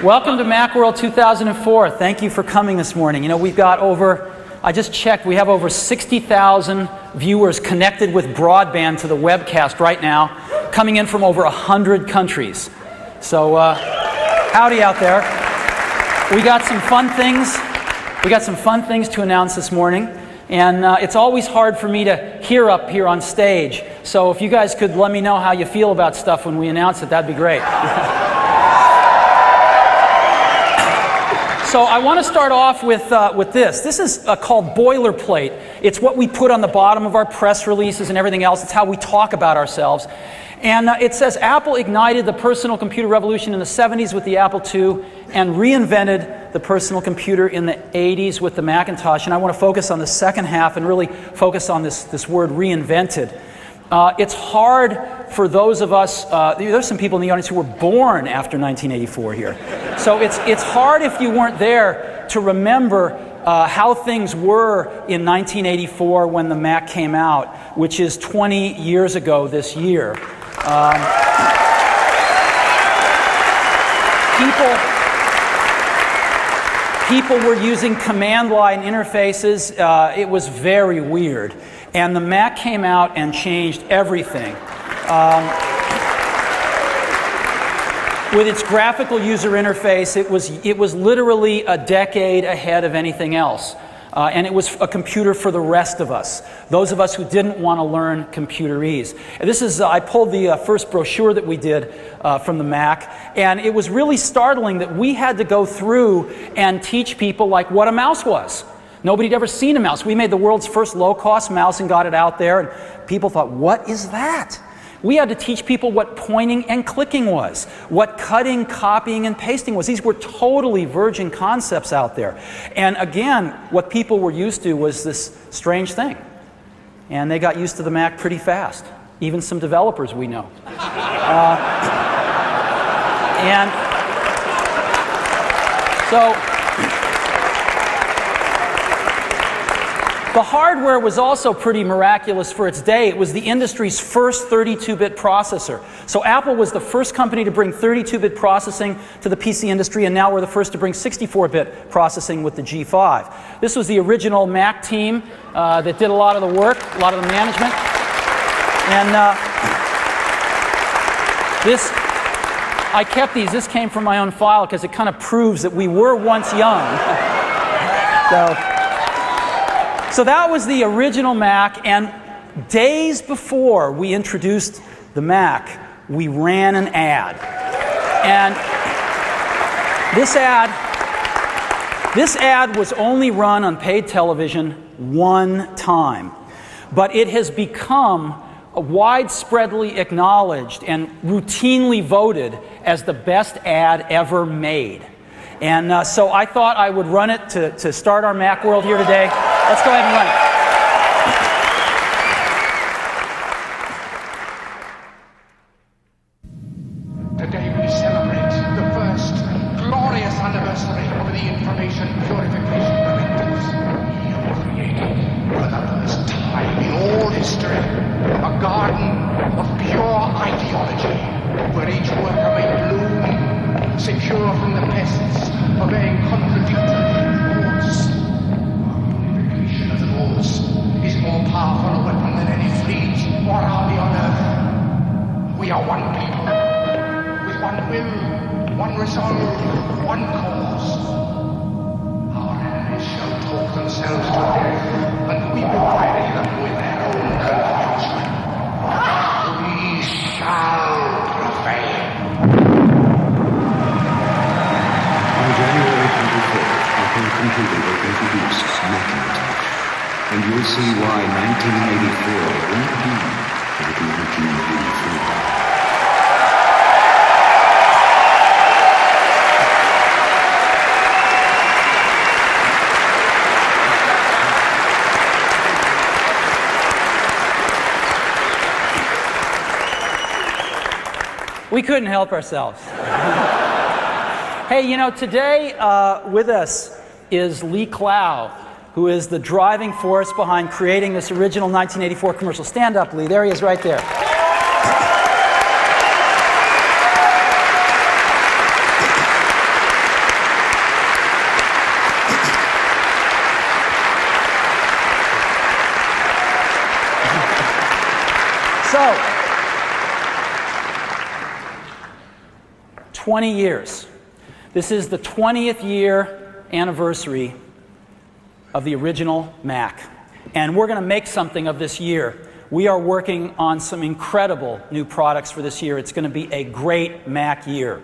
Welcome to Macworld 2004. Thank you for coming this morning. You know, we've got over, I just checked, we have over 60,000 viewers connected with broadband to the webcast right now, coming in from over 100 countries. So, howdy out there. We got some fun things. We got some fun things to announce this morning. And it's always hard for me to hear up here on stage. So if you guys could let me know how you feel about stuff when we announce it, that'd be great. So I want to start off with this. This is called boilerplate. It's what we put on the bottom of our press releases and everything else. It's how we talk about ourselves. And it says, Apple ignited the personal computer revolution in the 70s with the Apple II and reinvented the personal computer in the 80s with the Macintosh. And I want to focus on the second half and really focus on this word reinvented. It's hard for those of us, there's some people in the audience who were born after 1984 here. So it's hard if you weren't there to remember how things were in 1984 when the Mac came out, which is 20 years ago this year. People were using command line interfaces. It was very weird. And the Mac came out and changed everything. With its graphical user interface, it was literally a decade ahead of anything else. And it was a computer for the rest of us, those of us who didn't want to learn computerese. And this is, I pulled the first brochure that we did from the Mac, and it was really startling that we had to go through and teach people like what a mouse was. Nobody had ever seen a mouse. We made the world's first low-cost mouse and got it out there, and people thought, what is that? We had to teach people what pointing and clicking was, what cutting, copying, and pasting was. These were totally virgin concepts out there. And again, what people were used to was this strange thing. And they got used to the Mac pretty fast, even some developers we know. And so the hardware was also pretty miraculous for its day. It was the industry's first 32-bit processor. So Apple was the first company to bring 32-bit processing to the PC industry, and now we're the first to bring 64-bit processing with the G5. This was the original Mac team that did a lot of the work, a lot of the management. And I kept these. This came from my own file because it kind of proves that we were once young. So that was the original Mac, and days before we introduced the Mac, we ran an ad. And this ad was only run on paid television one time, but it has become widespreadly acknowledged and routinely voted as the best ad ever made. And so I thought I would run it to start our Macworld here today. Let's go ahead and run it. Today we celebrate the first glorious anniversary of the information purification directives. You created, for the first time in all history, a garden of pure ideology, where each worker may bloom, secure from the pests, obeying contradictory laws. Is more powerful a weapon than any fleet or army on earth. We are one people, with one will, one resolve, one cause. Our enemies shall talk themselves to death, and we will bury them with their own confusion. We shall prevail. On January 24th, Apple Computer will introduce Macintosh. And you'll see why 1984 won't be like 1984. We couldn't help ourselves. Hey, you know, today with us is Lee Clow, who is the driving force behind creating this original 1984 commercial. Stand up, Lee. There he is right there. So, 20 years. This is the 20th year anniversary of the original Mac. And we're going to make something of this year. We are working on some incredible new products for this year. It's going to be a great Mac year.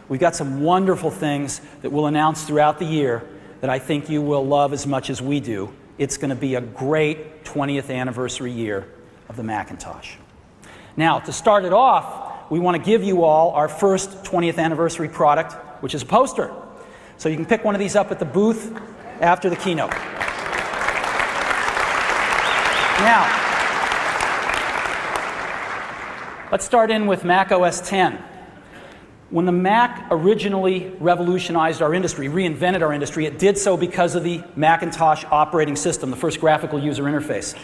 We've got some wonderful things that we'll announce throughout the year that I think you will love as much as we do. It's going to be a great 20th anniversary year of the Macintosh. Now, to start it off, we want to give you all our first 20th anniversary product, which is a poster. So you can pick one of these up at the booth after the keynote. Now, let's start in with Mac OS X. When the Mac originally revolutionized our industry, reinvented our industry, it did so because of the Macintosh operating system, the first graphical user interface.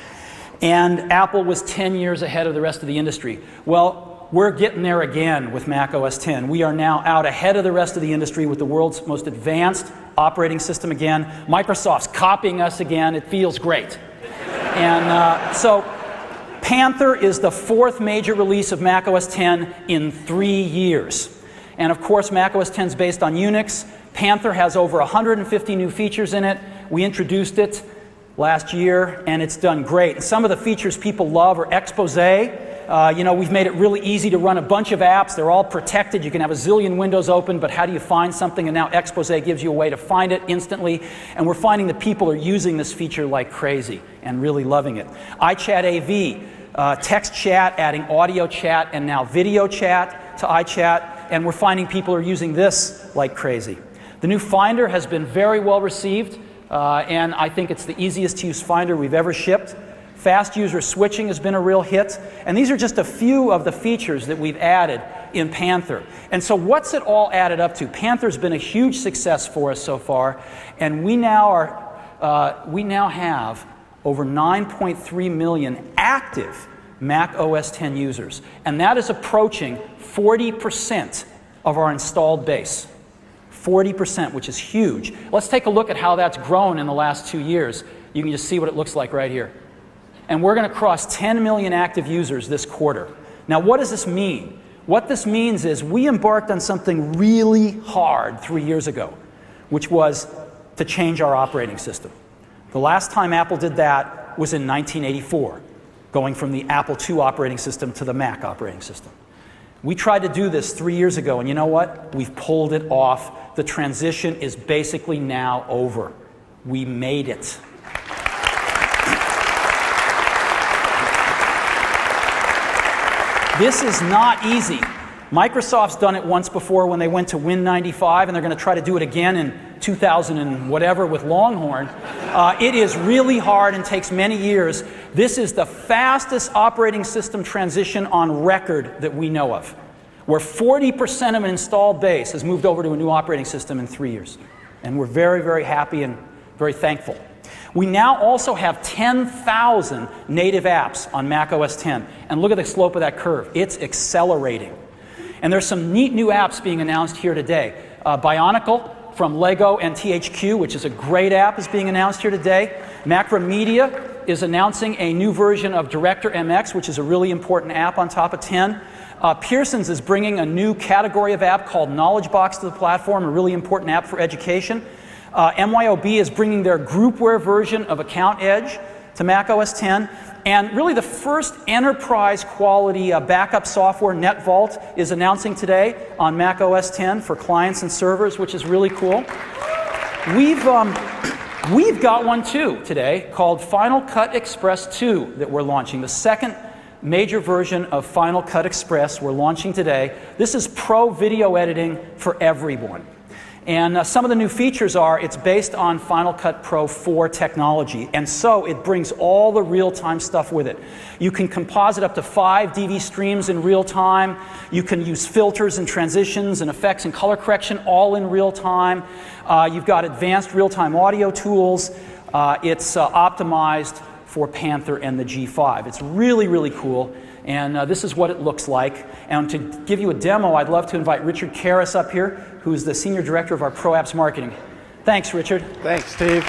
And Apple was 10 years ahead of the rest of the industry. Well, we're getting there again with Mac OS X. We are now out ahead of the rest of the industry with the world's most advanced operating system again. Microsoft's copying us again. It feels great. And so Panther is the fourth major release of Mac OS X in 3 years. And of course, Mac OS X is based on Unix. Panther has over 150 new features in it. We introduced it last year, and it's done great. And some of the features people love are expose. You know, we've made it really easy to run a bunch of apps. They're all protected. You can have a zillion windows open, but how do you find something? And now expose gives you a way to find it instantly. And we're finding that people are using this feature like crazy and really loving it. iChat AV, text chat, adding audio chat, and now video chat to iChat. And we're finding people are using this like crazy. The new Finder has been very well received, and I think it's the easiest to use Finder we've ever shipped. Fast user switching has been a real hit. And these are just a few of the features that we've added in Panther. And so what's it all added up to? Panther's been a huge success for us so far, and we now have over 9.3 million active Mac OS X users. And that is approaching 40% of our installed base. 40%, which is huge. Let's take a look at how that's grown in the last 2 years. You can just see what it looks like right here. And we're going to cross 10 million active users this quarter. Now, what does this mean? What this means is we embarked on something really hard 3 years ago, which was to change our operating system. The last time Apple did that was in 1984, going from the Apple II operating system to the Mac operating system. We tried to do this 3 years ago, and you know what? We've pulled it off. The transition is basically now over. We made it. This is not easy. Microsoft's done it once before when they went to Win95, and they're going to try to do it again in 2000 and whatever with Longhorn. It is really hard and takes many years. This is the fastest operating system transition on record that we know of, where 40% of an installed base has moved over to a new operating system in 3 years. And we're very, very happy and very thankful. We now also have 10,000 native apps on Mac OS X. And look at the slope of that curve. It's accelerating. And there's some neat new apps being announced here today. Bionicle from Lego and THQ, which is a great app, is being announced here today. Macromedia is announcing a new version of Director MX, which is a really important app on top of 10. Pearson's is bringing a new category of app called Knowledge Box to the platform, a really important app for education. MYOB is bringing their groupware version of Account Edge to Mac OS X. And really the first enterprise quality backup software, NetVault, is announcing today on Mac OS X for clients and servers, which is really cool. We've got one too today called Final Cut Express 2 that we're launching. The second major version of Final Cut Express we're launching today. This is pro video editing for everyone. And some of the new features are, it's based on Final Cut Pro 4 technology, and so it brings all the real-time stuff with it. You can composite up to 5 DV streams in real time. You can use filters and transitions and effects and color correction all in real time. You've got advanced real-time audio tools. It's optimized for Panther and the G5. It's really, really cool. And this is what it looks like. And to give you a demo, I'd love to invite Richard Karras up here, who's the Senior Director of our Pro Apps Marketing. Thanks, Richard. Thanks, Steve.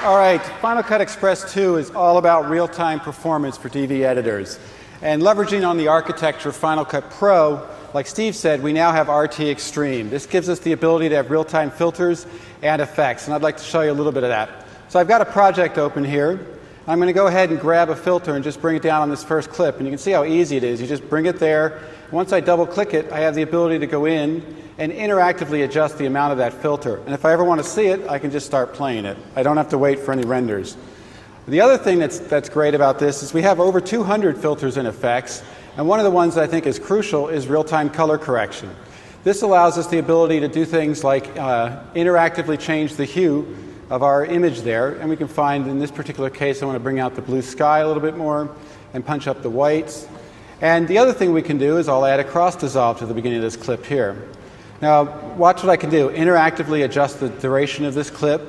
All right, Final Cut Express 2 is all about real-time performance for DV editors. And leveraging on the architecture of Final Cut Pro, like Steve said, we now have RT Extreme. This gives us the ability to have real-time filters and effects, and I'd like to show you a little bit of that. So I've got a project open here. I'm going to go ahead and grab a filter and just bring it down on this first clip, and you can see how easy it is. You just bring it there. Once I double-click it, I have the ability to go in and interactively adjust the amount of that filter. And if I ever want to see it, I can just start playing it. I don't have to wait for any renders. The other thing that's great about this is we have over 200 filters and effects, and one of the ones that I think is crucial is real-time color correction. This allows us the ability to do things like interactively change the hue of our image there, and we can find, in this particular case, I want to bring out the blue sky a little bit more and punch up the whites. And the other thing we can do is I'll add a cross dissolve to the beginning of this clip here. Now, watch what I can do. Interactively adjust the duration of this clip.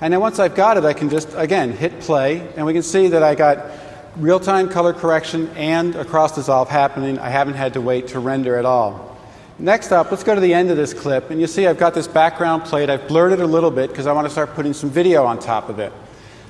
And then once I've got it, I can just, again, hit play. And we can see that I got real-time color correction and a cross dissolve happening. I haven't had to wait to render at all. Next up, let's go to the end of this clip. And you see I've got this background plate. I've blurred it a little bit because I want to start putting some video on top of it.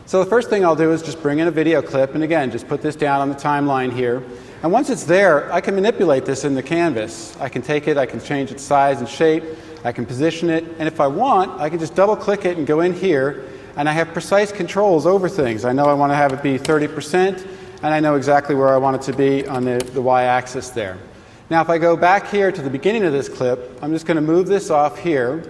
So the first thing I'll do is just bring in a video clip. And again, just put this down on the timeline here. And once it's there, I can manipulate this in the canvas. I can take it, I can change its size and shape, I can position it, and if I want, I can just double-click it and go in here, and I have precise controls over things. I know I want to have it be 30%, and I know exactly where I want it to be on the y-axis there. Now, if I go back here to the beginning of this clip, I'm just going to move this off here,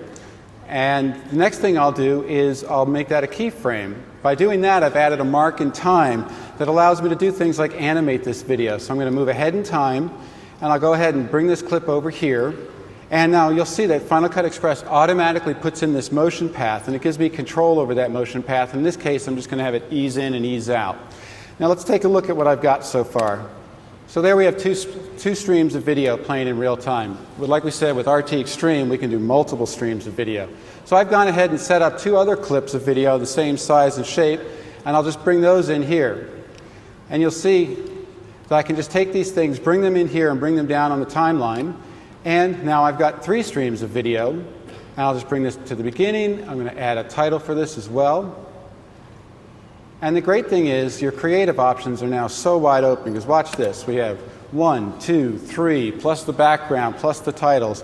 and the next thing I'll do is I'll make that a keyframe. By doing that, I've added a mark in time that allows me to do things like animate this video. So I'm going to move ahead in time, and I'll go ahead and bring this clip over here. And now you'll see that Final Cut Express automatically puts in this motion path, and it gives me control over that motion path. In this case, I'm just going to have it ease in and ease out. Now let's take a look at what I've got so far. So there we have two streams of video playing in real time. Like we said, with RT Extreme, we can do multiple streams of video. So I've gone ahead and set up two other clips of video the same size and shape, and I'll just bring those in here. And you'll see that I can just take these things, bring them in here, and bring them down on the timeline. And now I've got three streams of video. And I'll just bring this to the beginning. I'm going to add a title for this as well. And the great thing is your creative options are now so wide open, because watch this. We have 1, 2, 3, plus the background, plus the titles.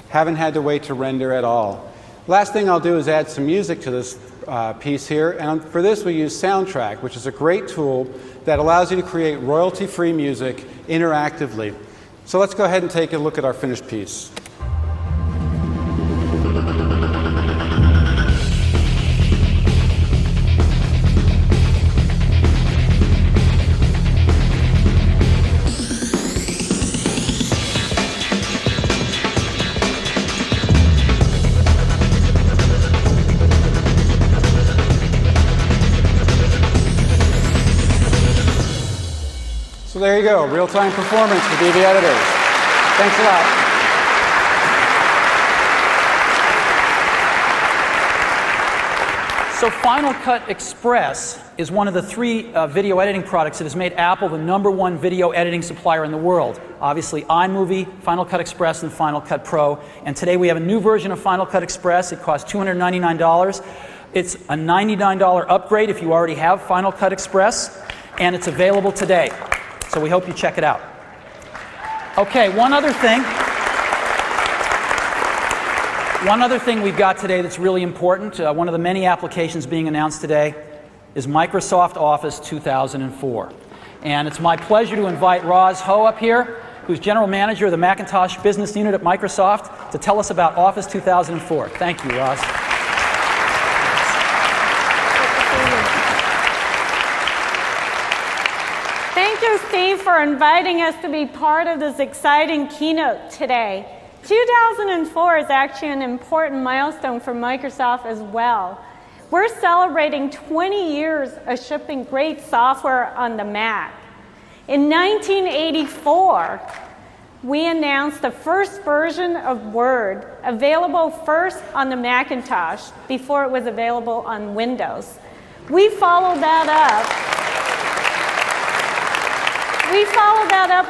Haven't had to wait to render at all. Last thing I'll do is add some music to this piece here. And for this we use Soundtrack, which is a great tool that allows you to create royalty-free music interactively. So let's go ahead and take a look at our finished piece. So there you go, real-time performance for DV editors. Thanks a lot. So Final Cut Express is one of the three video editing products that has made Apple the #1 video editing supplier in the world. Obviously iMovie, Final Cut Express, and Final Cut Pro. And today we have a new version of Final Cut Express. It costs $299. It's a $99 upgrade if you already have Final Cut Express, and it's available today. So we hope you check it out. Okay, one other thing we've got today that's really important, one of the many applications being announced today, is Microsoft Office 2004. And it's my pleasure to invite Roz Ho up here, who's General Manager of the Macintosh Business Unit at Microsoft, to tell us about Office 2004. Thank you, Roz. Thank you, Steve, for inviting us to be part of this exciting keynote today. 2004 is actually an important milestone for Microsoft as well. We're celebrating 20 years of shipping great software on the Mac. In 1984, we announced the first version of Word, available first on the Macintosh before it was available on Windows. We followed that up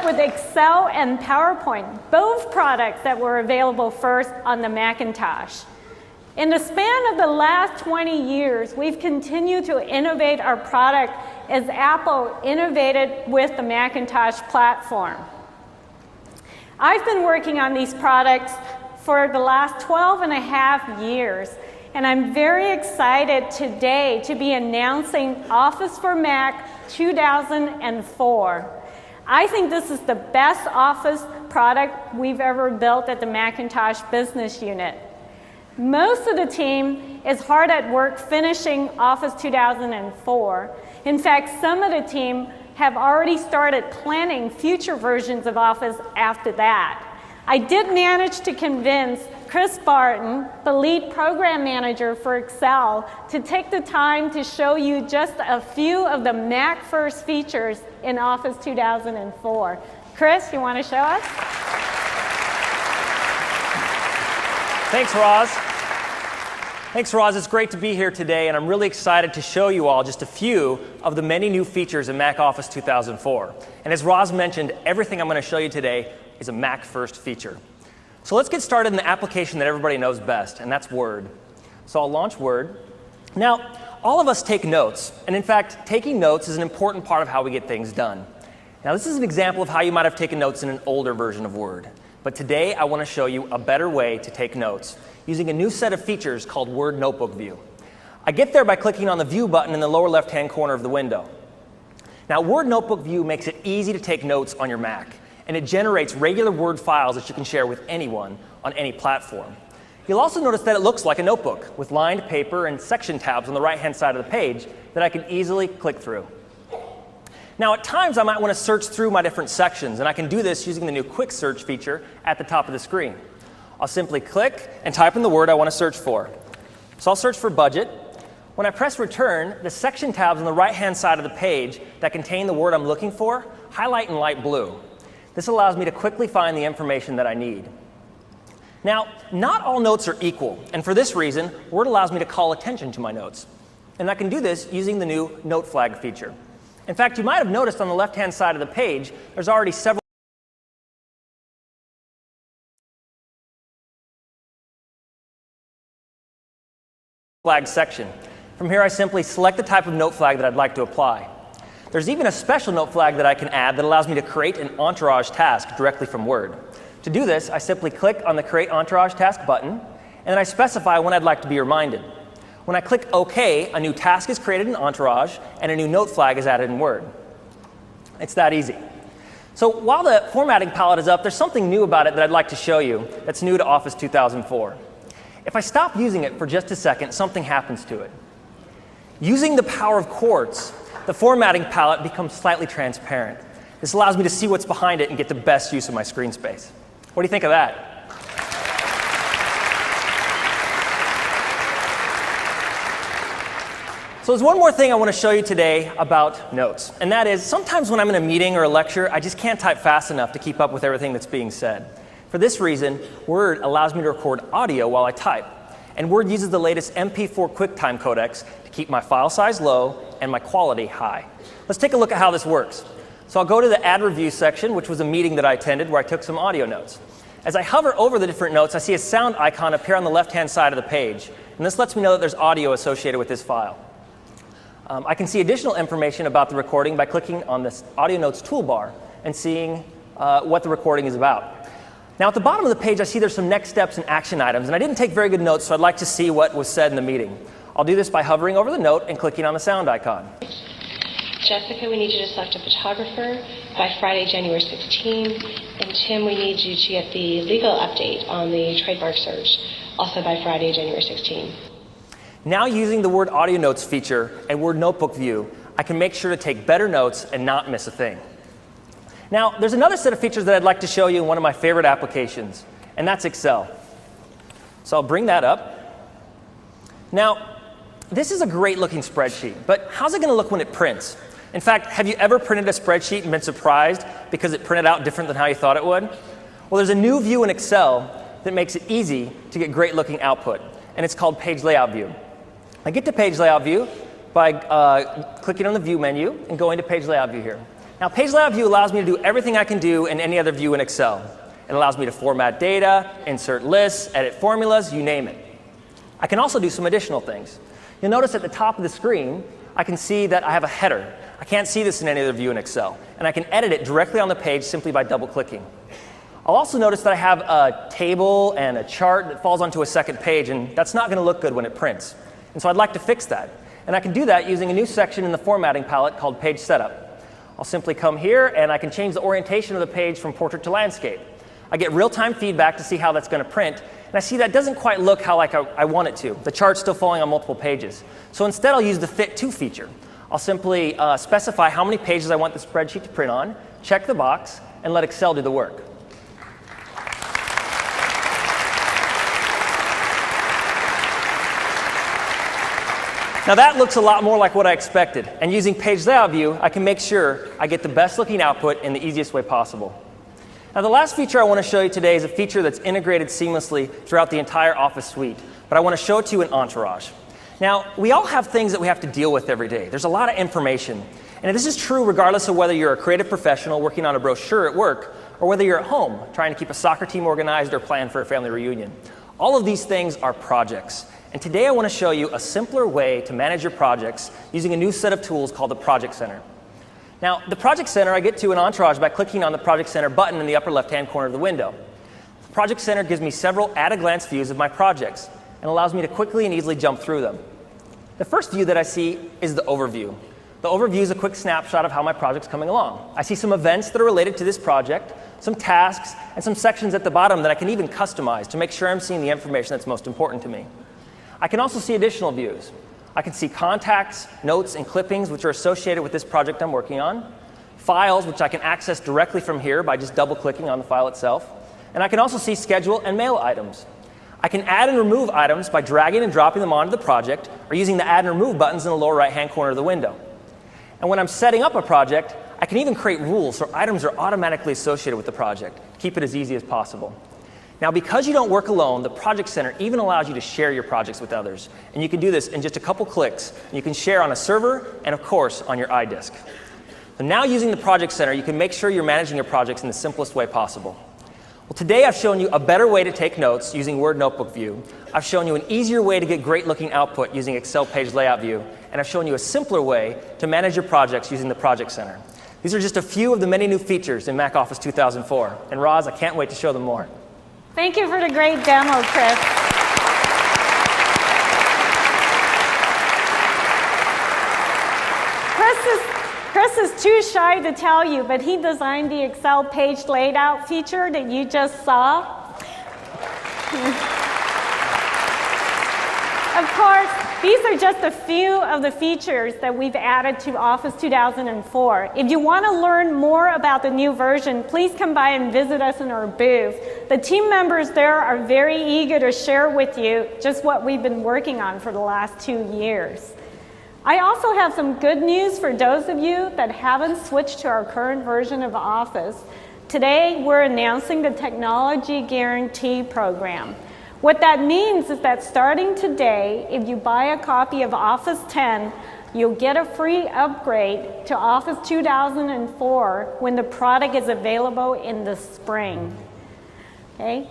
with Excel and PowerPoint, both products that were available first on the Macintosh. In the span of the last 20 years, we've continued to innovate our product as Apple innovated with the Macintosh platform. I've been working on these products for the last 12 and a half years, and I'm very excited today to be announcing Office for Mac 2004. I think this is the best Office product we've ever built at the Macintosh business unit. Most of the team is hard at work finishing Office 2004. In fact, some of the team have already started planning future versions of Office after that. I did manage to convince Chris Barton, the lead program manager for Excel, to take the time to show you just a few of the Mac first features in Office 2004. Chris, you want to show us? Thanks, Roz. Thanks, Roz. It's great to be here today, and I'm really excited to show you all just a few of the many new features in Mac Office 2004. And as Roz mentioned, everything I'm going to show you today is a Mac first feature. So let's get started in the application that everybody knows best, and that's Word. So I'll launch Word. Now, all of us take notes, and in fact, taking notes is an important part of how we get things done. Now, this is an example of how you might have taken notes in an older version of Word. But today, I want to show you a better way to take notes using a new set of features called Word Notebook View. I get there by clicking on the View button in the lower left-hand corner of the window. Now, Word Notebook View makes it easy to take notes on your Mac, and it generates regular Word files that you can share with anyone on any platform. You'll also notice that it looks like a notebook with lined paper and section tabs on the right-hand side of the page that I can easily click through. Now, at times, I might want to search through my different sections, and I can do this using the new Quick Search feature at the top of the screen. I'll simply click and type in the word I want to search for. So I'll search for budget. When I press return, the section tabs on the right-hand side of the page that contain the word I'm looking for highlight in light blue. This allows me to quickly find the information that I need. Now, not all notes are equal, and for this reason, Word allows me to call attention to my notes. And I can do this using the new Note Flag feature. In fact, you might have noticed on the left-hand side of the page, there's already several flag section. From here, I simply select the type of note flag that I'd like to apply. There's even a special note flag that I can add that allows me to create an entourage task directly from Word. To do this, I simply click on the Create Entourage Task button, and then I specify when I'd like to be reminded. When I click OK, a new task is created in Entourage, and a new note flag is added in Word. It's that easy. So while the formatting palette is up, there's something new about it that I'd like to show you that's new to Office 2004. If I stop using it for just a second, something happens to it. Using the power of Quartz, the formatting palette becomes slightly transparent. This allows me to see what's behind it and get the best use of my screen space. What do you think of that? So there's one more thing I want to show you today about notes, and that is sometimes when I'm in a meeting or a lecture, I just can't type fast enough to keep up with everything that's being said. For this reason, Word allows me to record audio while I type, and Word uses the latest MP4 QuickTime codecs to keep my file size low and my quality high. Let's take a look at how this works. So I'll go to the Add Review section, which was a meeting that I attended where I took some audio notes. As I hover over the different notes, I see a sound icon appear on the left-hand side of the page, and this lets me know that there's audio associated with this file. I can see additional information about the recording by clicking on this Audio Notes toolbar and seeing what the recording is about. Now, at the bottom of the page, I see there's some next steps and action items, and I didn't take very good notes, so I'd like to see what was said in the meeting. I'll do this by hovering over the note and clicking on the sound icon. Jessica, we need you to select a photographer by Friday, January 16. And Tim, we need you to get the legal update on the trademark search, also by Friday, January 16. Now, using the Word Audio Notes feature and Word Notebook View, I can make sure to take better notes and not miss a thing. Now, there's another set of features that I'd like to show you in one of my favorite applications, and that's Excel. So I'll bring that up. Now, this is a great-looking spreadsheet, but how's it going to look when it prints? In fact, have you ever printed a spreadsheet and been surprised because it printed out different than how you thought it would? Well, there's a new view in Excel that makes it easy to get great-looking output, and it's called Page Layout View. I get to Page Layout View by clicking on the View menu and going to Page Layout View here. Now, Page Layout View allows me to do everything I can do in any other view in Excel. It allows me to format data, insert lists, edit formulas, you name it. I can also do some additional things. You'll notice at the top of the screen, I can see that I have a header. I can't see this in any other view in Excel. And I can edit it directly on the page simply by double-clicking. I'll also notice that I have a table and a chart that falls onto a second page, and that's not going to look good when it prints. And so I'd like to fix that. And I can do that using a new section in the formatting palette called Page Setup. I'll simply come here, and I can change the orientation of the page from portrait to landscape. I get real-time feedback to see how that's going to print, and I see that doesn't quite look how I want it to. The chart's still falling on multiple pages. So instead, I'll use the Fit To feature. I'll simply specify how many pages I want the spreadsheet to print on, check the box, and let Excel do the work. Now that looks a lot more like what I expected, and using Page Layout View, I can make sure I get the best looking output in the easiest way possible. Now the last feature I want to show you today is a feature that's integrated seamlessly throughout the entire Office suite, but I want to show it to you in Entourage. Now, we all have things that we have to deal with every day. There's a lot of information, and this is true regardless of whether you're a creative professional working on a brochure at work, or whether you're at home trying to keep a soccer team organized or plan for a family reunion. All of these things are projects. And today I want to show you a simpler way to manage your projects using a new set of tools called the Project Center. Now, the Project Center I get to in Entourage by clicking on the Project Center button in the upper left-hand corner of the window. The Project Center gives me several at-a-glance views of my projects and allows me to quickly and easily jump through them. The first view that I see is the overview. The overview is a quick snapshot of how my project's coming along. I see some events that are related to this project, some tasks, and some sections at the bottom that I can even customize to make sure I'm seeing the information that's most important to me. I can also see additional views. I can see contacts, notes, and clippings which are associated with this project I'm working on, files which I can access directly from here by just double-clicking on the file itself, and I can also see schedule and mail items. I can add and remove items by dragging and dropping them onto the project or using the add and remove buttons in the lower right-hand corner of the window. And when I'm setting up a project, I can even create rules so items are automatically associated with the project. Keep it as easy as possible. Now, because you don't work alone, the Project Center even allows you to share your projects with others. And you can do this in just a couple clicks. You can share on a server and, of course, on your iDisk. So now using the Project Center, you can make sure you're managing your projects in the simplest way possible. Well, today I've shown you a better way to take notes using Word Notebook View. I've shown you an easier way to get great-looking output using Excel Page Layout View. And I've shown you a simpler way to manage your projects using the Project Center. These are just a few of the many new features in Mac Office 2004. And Roz, I can't wait to show them more. Thank you for the great demo, Chris. Chris is too shy to tell you, but he designed the Excel page layout feature that you just saw. Of course, these are just a few of the features that we've added to Office 2004. If you want to learn more about the new version, please come by and visit us in our booth. The team members there are very eager to share with you just what we've been working on for the last 2 years. I also have some good news for those of you that haven't switched to our current version of Office. Today, we're announcing the Technology Guarantee Program. What that means is that starting today, if you buy a copy of Office 10, you'll get a free upgrade to Office 2004 when the product is available in the spring. Okay?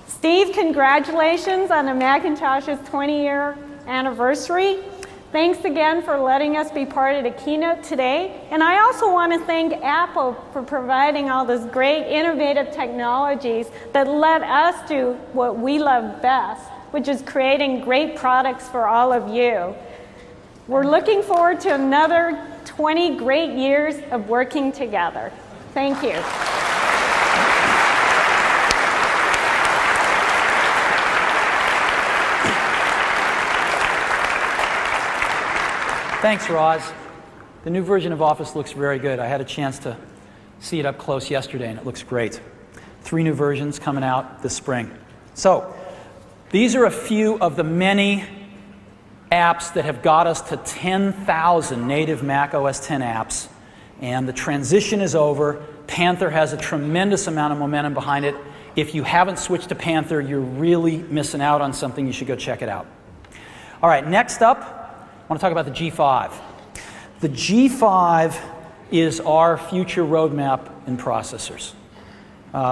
Steve, congratulations on the Macintosh's 20-year anniversary. Thanks again for letting us be part of the keynote today. And I also want to thank Apple for providing all those great innovative technologies that let us do what we love best, which is creating great products for all of you. We're looking forward to another 20 great years of working together. Thank you. Thanks, Roz. The new version of Office looks very good. I had a chance to see it up close yesterday, and it looks great. 3 new versions coming out this spring. So, these are a few of the many apps that have got us to 10,000 native Mac OS X apps, and the transition is over. Panther has a tremendous amount of momentum behind it. If you haven't switched to Panther, you're really missing out on something. You should go check it out. All right, next up, I want to talk about the G5. The G5 is our future roadmap in processors.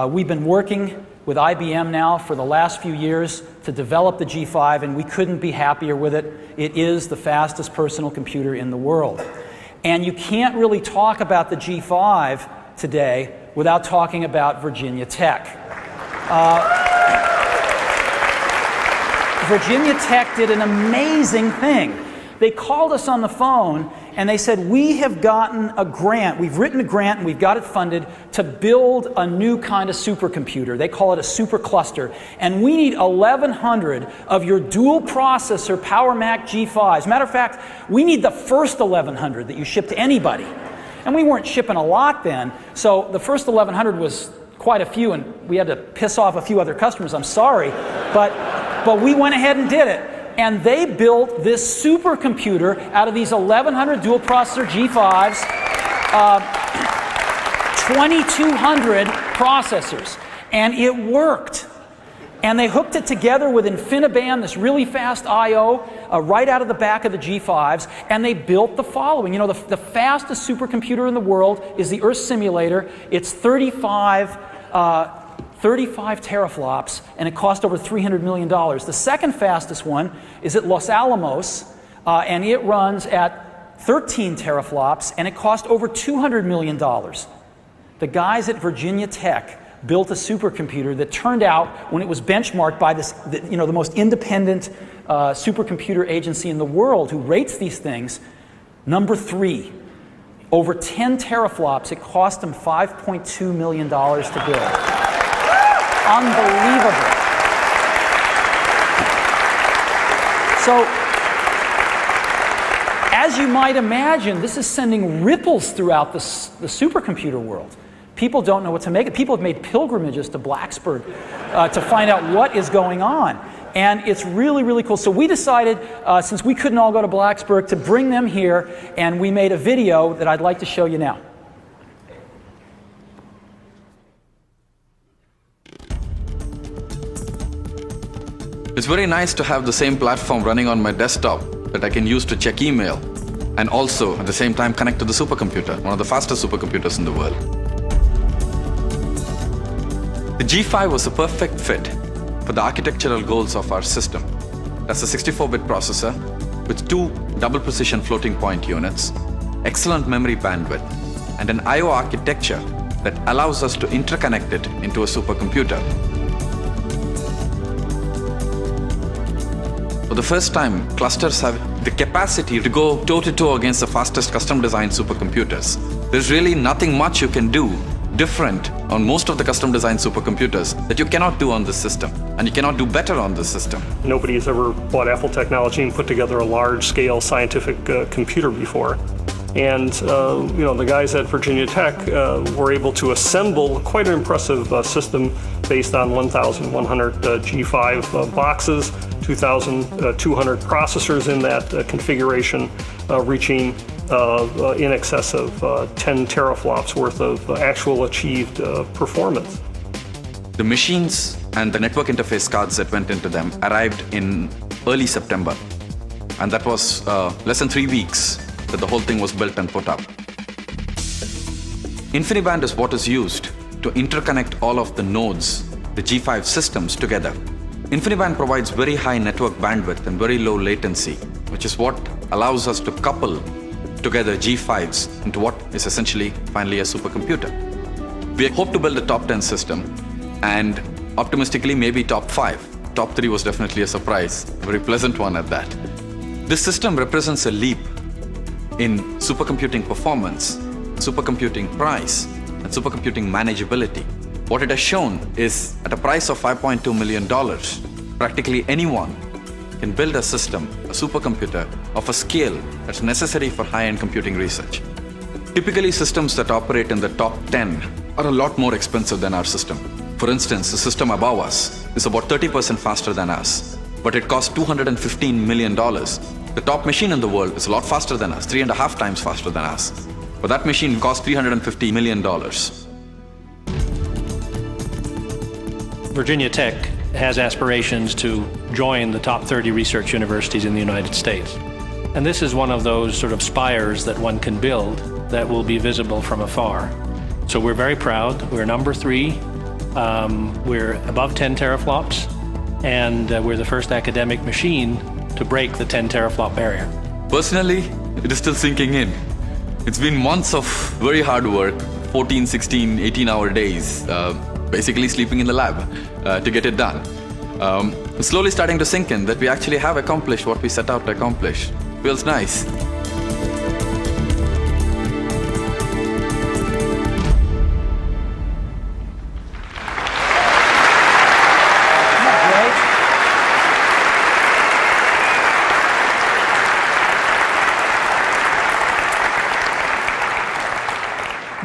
We've been working with IBM now for the last few years to develop the G5, and we couldn't be happier with it. It is the fastest personal computer in the world. And you can't really talk about the G5 today without talking about Virginia Tech. Virginia Tech did an amazing thing. They called us on the phone and they said, we have gotten a grant, we've written a grant and we've got it funded to build a new kind of supercomputer. They call it a supercluster. And we need 1,100 of your dual processor PowerMac G5s. Matter of fact, we need the first 1,100 that you ship to anybody. And we weren't shipping a lot then, so the first 1,100 was quite a few, and we had to piss off a few other customers, I'm sorry. But we went ahead and did it. And they built this supercomputer out of these 1,100 dual processor G5s, 2,200 processors. And it worked. And they hooked it together with InfiniBand, this really fast I/O, right out of the back of the G5s, and they built the following. You know, the fastest supercomputer in the world is the Earth simulator. It's 35 teraflops, and it cost over $300 million. The second fastest one is at Los Alamos, and it runs at 13 teraflops, and it cost over $200 million. The guys at Virginia Tech built a supercomputer that turned out, when it was benchmarked by this, the most independent supercomputer agency in the world who rates these things, number 3. Over 10 teraflops, it cost them $5.2 million to build. Unbelievable. So, as you might imagine, this is sending ripples throughout the supercomputer world. People don't know what to make of it. People have made pilgrimages to Blacksburg to find out what is going on. And it's really, really cool. So we decided, since we couldn't all go to Blacksburg, to bring them here, and we made a video that I'd like to show you now. It's very nice to have the same platform running on my desktop that I can use to check email, and also at the same time connect to the supercomputer, one of the fastest supercomputers in the world. The G5 was a perfect fit for the architectural goals of our system. That's a 64-bit processor with 2 double precision floating point units, excellent memory bandwidth, and an I/O architecture that allows us to interconnect it into a supercomputer. For the first time, clusters have the capacity to go toe-to-toe against the fastest custom-designed supercomputers. There's really nothing much you can do different on most of the custom-designed supercomputers that you cannot do on this system, and you cannot do better on this system. Nobody has ever bought Apple technology and put together a large-scale scientific computer before. And the guys at Virginia Tech were able to assemble quite an impressive system based on 1,100 G5 boxes, 2,200 processors in that configuration, reaching in excess of 10 teraflops worth of actual achieved performance. The machines and the network interface cards that went into them arrived in early September. And that was less than 3 weeks that the whole thing was built and put up. InfiniBand is what is used to interconnect all of the nodes, the G5 systems, together. InfiniBand provides very high network bandwidth and very low latency, which is what allows us to couple together G5s into what is essentially finally a supercomputer. We hope to build a top 10 system, and optimistically maybe top 5. Top 3 was definitely a surprise, a very pleasant one at that. This system represents a leap in supercomputing performance, supercomputing price, and supercomputing manageability. What it has shown is, at a price of $5.2 million, practically anyone can build a system, a supercomputer, of a scale that's necessary for high-end computing research. Typically, systems that operate in the top 10 are a lot more expensive than our system. For instance, the system above us is about 30% faster than us, but it costs $215 million. The top machine in the world is a lot faster than us, 3.5 times faster than us. But that machine costs $350 million. Virginia Tech has aspirations to join the top 30 research universities in the United States. And this is one of those sort of spires that one can build that will be visible from afar. So we're very proud. We're number 3 We're above 10 teraflops, and we're the first academic machine to break the 10 teraflop barrier. Personally, it is still sinking in. It's been months of very hard work, 14, 16, 18-hour days, basically sleeping in the lab to get it done. It's slowly starting to sink in that we actually have accomplished what we set out to accomplish. Feels nice.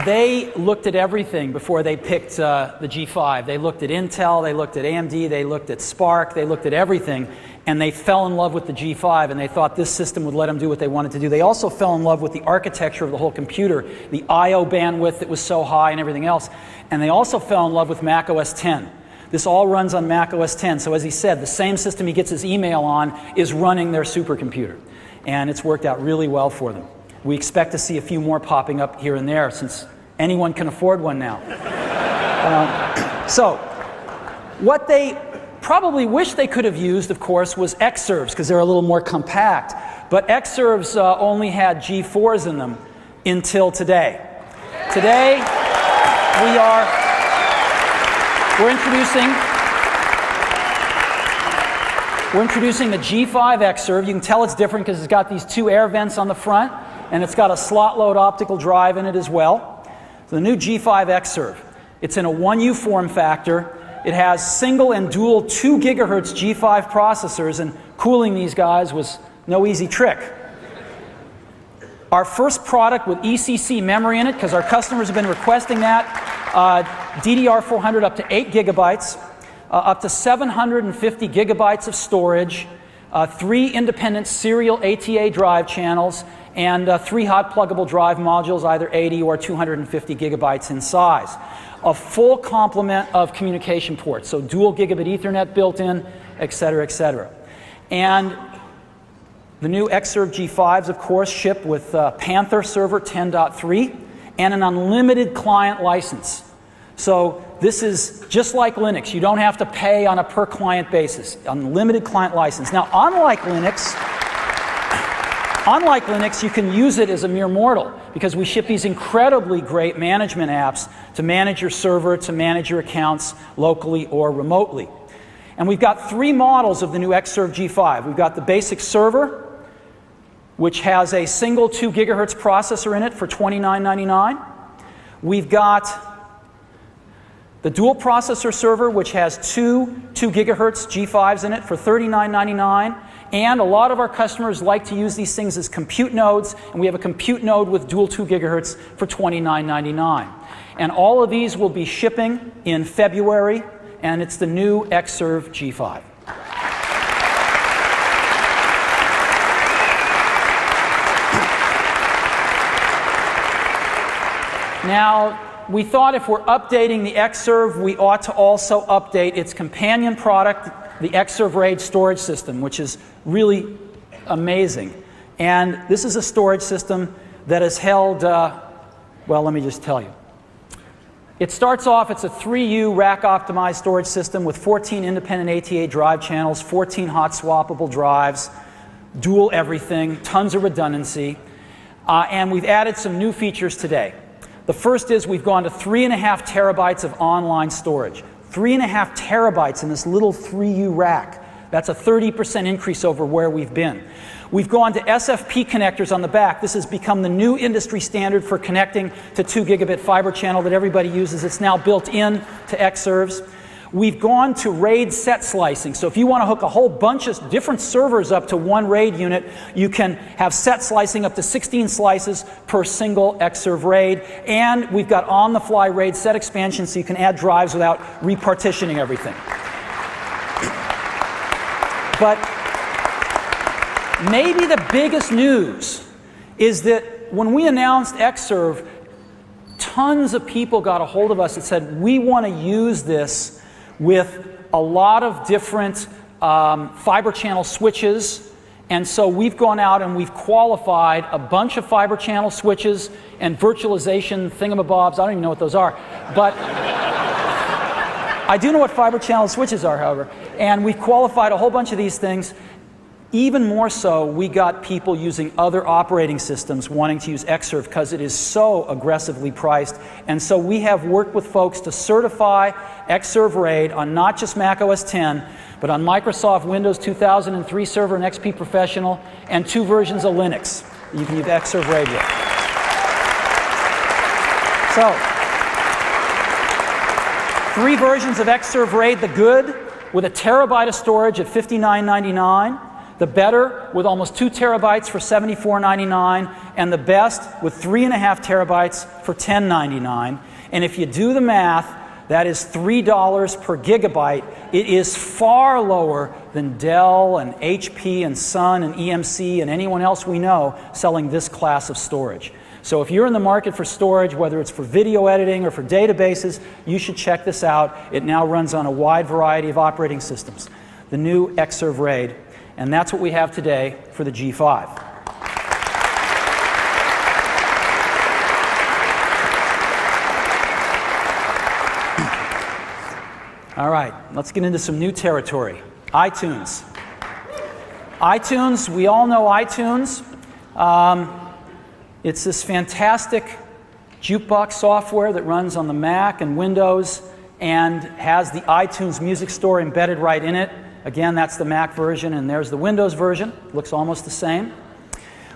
They looked at everything before they picked the G5. They looked at Intel, they looked at AMD, they looked at Spark, they looked at everything, and they fell in love with the G5, and they thought this system would let them do what they wanted to do. They also fell in love with the architecture of the whole computer, the I/O bandwidth that was so high and everything else, and they also fell in love with Mac OS X. This all runs on Mac OS X, so as he said, the same system he gets his email on is running their supercomputer, and it's worked out really well for them. We expect to see a few more popping up here and there since anyone can afford one now. So, what they probably wish they could have used, of course, was Xserves, because they're a little more compact. But Xserves only had G4s in them until today. Today, we're introducing the G5 Xserve. You can tell it's different because it's got these two air vents on the front, and it's got a slot-load optical drive in it as well. So the new G5 Xserve. It's in a 1U form factor. It has single and dual 2 gigahertz G5 processors, and cooling these guys was no easy trick. Our first product with ECC memory in it, because our customers have been requesting that, DDR400 up to 8 gigabytes, up to 750 gigabytes of storage, 3 independent serial ATA drive channels, and 3 hot pluggable drive modules, either 80 or 250 gigabytes in size. A full complement of communication ports, so dual gigabit Ethernet built in, et cetera, et cetera. And the new Xserve G5s, of course, ship with Panther Server 10.3 and an unlimited client license. So this is just like Linux. You don't have to pay on a per client basis. Unlimited client license. Now, unlike Linux, you can use it as a mere mortal because we ship these incredibly great management apps to manage your server, to manage your accounts locally or remotely. And we've got 3 models of the new Xserve G5. We've got the basic server, which has a single 2 gigahertz processor in it for $29.99. We've got the dual processor server, which has 2 gigahertz G5s in it for $39.99. And a lot of our customers like to use these things as compute nodes, and we have a compute node with dual 2 gigahertz for $29.99. And all of these will be shipping in February, and it's the new Xserve G5. Now, we thought if we're updating the Xserve, we ought to also update its companion product, the Xserve RAID storage system, which is really amazing. And this is a storage system that is held, well, let me just tell you. It starts off, it's a 3U rack-optimized storage system with 14 independent ATA drive channels, 14 hot swappable drives, dual everything, tons of redundancy. And we've added some new features today. The first is we've gone to 3.5 terabytes of online storage. 3.5 terabytes in this little 3U rack. That's a 30% increase over where we've been. We've gone to SFP connectors on the back. This has become the new industry standard for connecting to 2 gigabit fiber channel that everybody uses. It's now built in to Xserves. We've gone to RAID set slicing. So if you want to hook a whole bunch of different servers up to one RAID unit, you can have set slicing up to 16 slices per single Xserve RAID. And we've got on-the-fly RAID set expansion so you can add drives without repartitioning everything. But maybe the biggest news is that when we announced Xserve, tons of people got a hold of us that said, we want to use this with a lot of different fiber channel switches. And so we've gone out and we've qualified a bunch of fiber channel switches and virtualization thingamabobs. I don't even know what those are. But I do know what fiber channel switches are, however, and we've qualified a whole bunch of these things. Even more so, we got people using other operating systems wanting to use Xserve because it is so aggressively priced. And so we have worked with folks to certify Xserve RAID on not just Mac OS X, but on Microsoft Windows 2003 Server and XP Professional, and 2 versions of Linux you can use Xserve RAID with. So, 3 versions of Xserve RAID, the good, with 1 terabyte of storage at $59.99. The better, with almost 2 terabytes for $74.99, and the best with 3.5 terabytes for $10.99. And if you do the math, that is $3 per gigabyte. It is far lower than Dell and HP and Sun and EMC and anyone else we know selling this class of storage. So if you're in the market for storage, whether it's for video editing or for databases, you should check this out. It now runs on a wide variety of operating systems. The new Xserve RAID. And that's what we have today for the G5. All right, let's get into some new territory. iTunes. iTunes, we all know iTunes. It's this fantastic jukebox software that runs on the Mac and Windows and has the iTunes Music Store embedded right in it. Again, that's the Mac version, and there's the Windows version. Looks almost the same.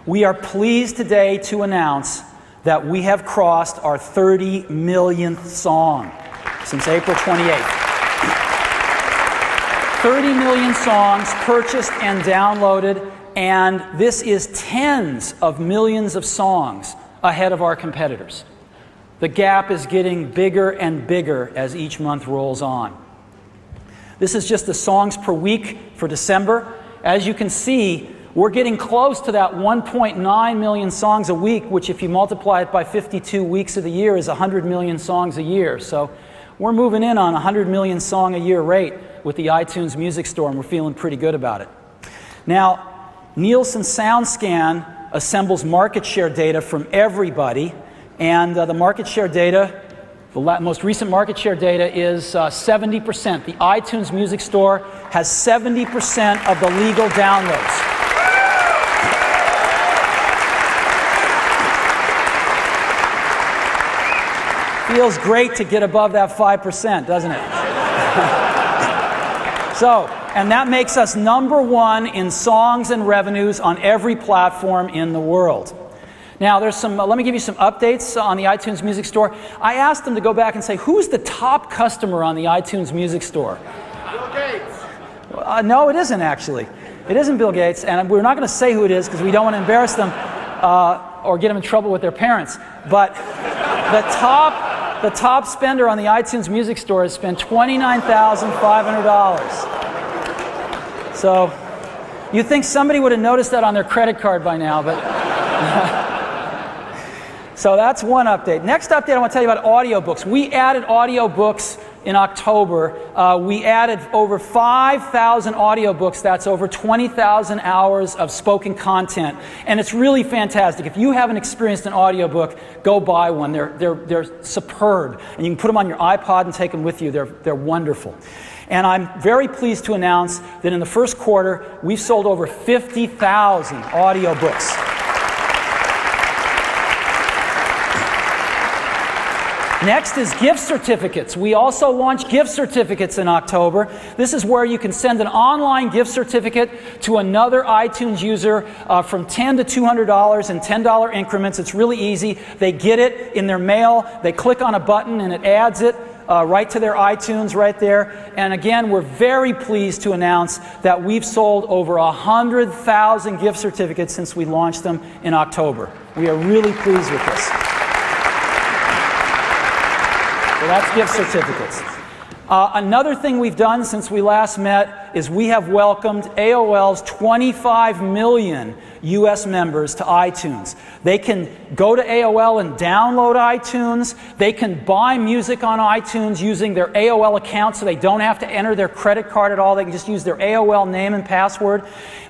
We are pleased today to announce that we have crossed our 30 millionth song since April 28th. 30 million songs purchased and downloaded, and this is tens of millions of songs ahead of our competitors. The gap is getting bigger and bigger as each month rolls on. This is just the songs per week for December. As you can see, we're getting close to that 1.9 million songs a week, which if you multiply it by 52 weeks of the year is 100 million songs a year. So we're moving in on 100 million song a year rate with the iTunes Music Store, and we're feeling pretty good about it. Now, Nielsen SoundScan assembles market share data from everybody, and the market share data, the most recent market share data is 70%. The iTunes Music Store has 70% of the legal downloads. Feels great to get above that 5%, doesn't it? So, and that makes us #1 in songs and revenues on every platform in the world. Now, there's some, let me give you some updates on the iTunes Music Store. I asked them to go back and say, who's the top customer on the iTunes Music Store? Bill Gates. No, it isn't actually. It isn't Bill Gates, and we're not going to say who it is because we don't want to embarrass them or get them in trouble with their parents. But the top spender on the iTunes Music Store has spent $29,500. So you'd think somebody would have noticed that on their credit card by now, but... So that's one update. Next update, I want to tell you about audiobooks. We added audiobooks in October. We added over 5,000 audiobooks. That's over 20,000 hours of spoken content. And it's really fantastic. If you haven't experienced an audiobook, go buy one. They're superb. And you can put them on your iPod and take them with you. They're wonderful. And I'm very pleased to announce that in the first quarter, we've sold over 50,000 audiobooks. Next is gift certificates. We also launched gift certificates in October. This is where you can send an online gift certificate to another iTunes user from $10 to $200 in $10 increments. It's really easy. They get it in their mail. They click on a button and it adds it right to their iTunes right there. And again, we're very pleased to announce that we've sold over 100,000 gift certificates since we launched them in October. We are really pleased with this. So that's gift certificates. Another thing we've done since we last met is we have welcomed AOL's 25 million U.S. members to iTunes. They can go to AOL and download iTunes. They can buy music on iTunes using their AOL account, so they don't have to enter their credit card at all. They can just use their AOL name and password.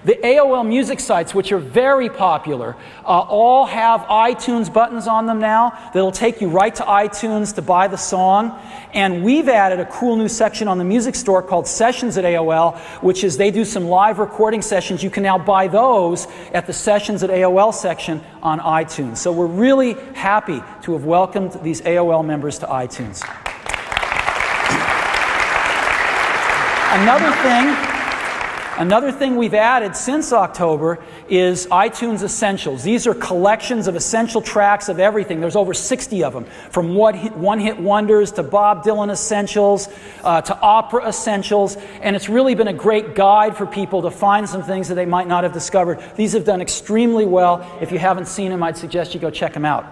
The AOL music sites, which are very popular, all have iTunes buttons on them now that'll take you right to iTunes to buy the song. And we've added a cool new section on the music store called Sessions at AOL, which is they do some live recording sessions. You can now buy those at the Sessions at AOL section on iTunes. So we're really happy to have welcomed these AOL members to iTunes. Another thing we've added since October is iTunes Essentials. These are collections of essential tracks of everything. There's over 60 of them, from one-hit wonders to Bob Dylan Essentials to opera essentials. And it's really been a great guide for people to find some things that they might not have discovered. These have done extremely well. If you haven't seen them, I'd suggest you go check them out.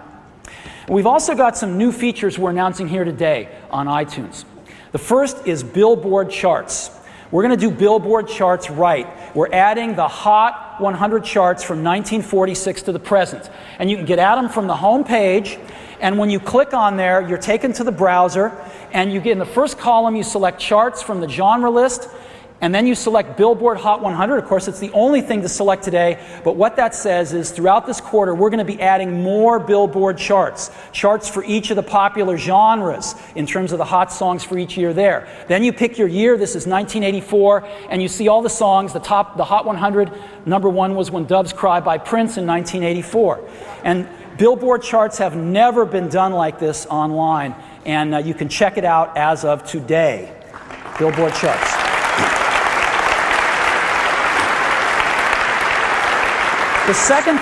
We've also got some new features we're announcing here today on iTunes. The first is Billboard charts. We're going to do Billboard charts right. We're adding the Hot 100 charts from 1946 to the present. And you can get at them from the home page. And when you click on there, you're taken to the browser. And you get in the first column, you select charts from the genre list. And then you select Billboard Hot 100. Of course, it's the only thing to select today. But what that says is throughout this quarter, we're going to be adding more Billboard charts. Charts for each of the popular genres in terms of the hot songs for each year there. Then you pick your year. This is 1984. And you see all the songs. The Hot 100, number one was When Doves Cry by Prince in 1984. And Billboard charts have never been done like this online. And you can check it out as of today. Billboard charts. The second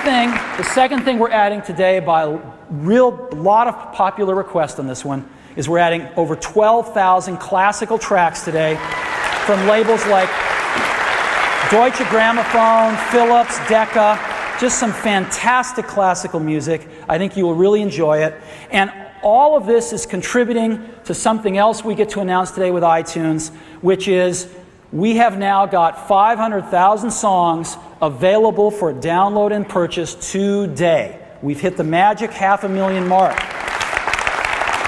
thing we're adding today, by a lot of popular request on this one, is we're adding over 12,000 classical tracks today from labels like Deutsche Grammophon, Philips, Decca, just some fantastic classical music. I think you will really enjoy it. And all of this is contributing to something else we get to announce today with iTunes, which is we have now got 500,000 songs available for download and purchase today. We've hit the magic 500,000 mark.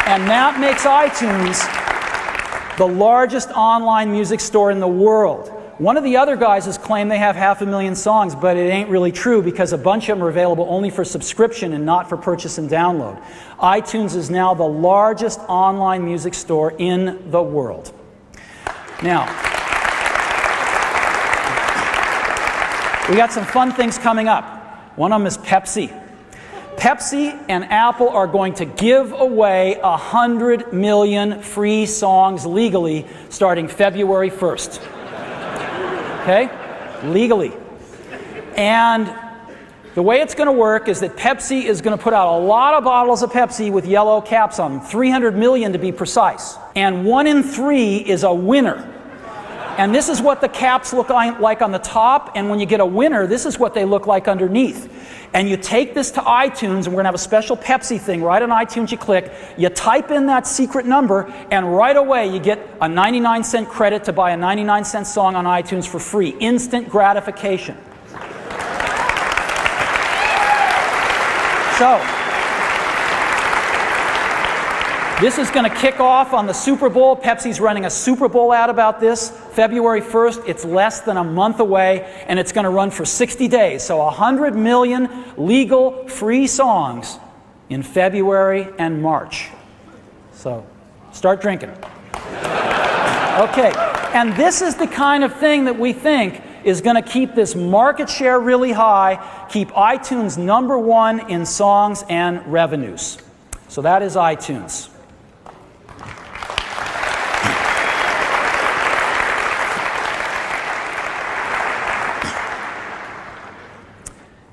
And that makes iTunes the largest online music store in the world. One of the other guys has claimed they have 500,000 songs, but it ain't really true because a bunch of them are available only for subscription and not for purchase and download. iTunes is now the largest online music store in the world. Now, we got some fun things coming up. One of them is Pepsi. Pepsi and Apple are going to give away 100 million free songs legally starting February 1st. Okay? Legally. And the way it's going to work is that Pepsi is going to put out a lot of bottles of Pepsi with yellow caps on them, 300 million to be precise. And 1 in 3 is a winner. And this is what the caps look like on the top, and when you get a winner, this is what they look like underneath. And you take this to iTunes, and we're going to have a special Pepsi thing. Right on iTunes, you click, you type in that secret number, and right away you get a 99-cent credit to buy a 99-cent song on iTunes for free. Instant gratification. So, this is going to kick off on the Super Bowl. Pepsi's running a Super Bowl ad about this. February 1st, it's less than a month away, and it's going to run for 60 days. So 100 million legal free songs in February and March. So start drinking. Okay, and this is the kind of thing that we think is going to keep this market share really high, keep iTunes #1 in songs and revenues. So that is iTunes.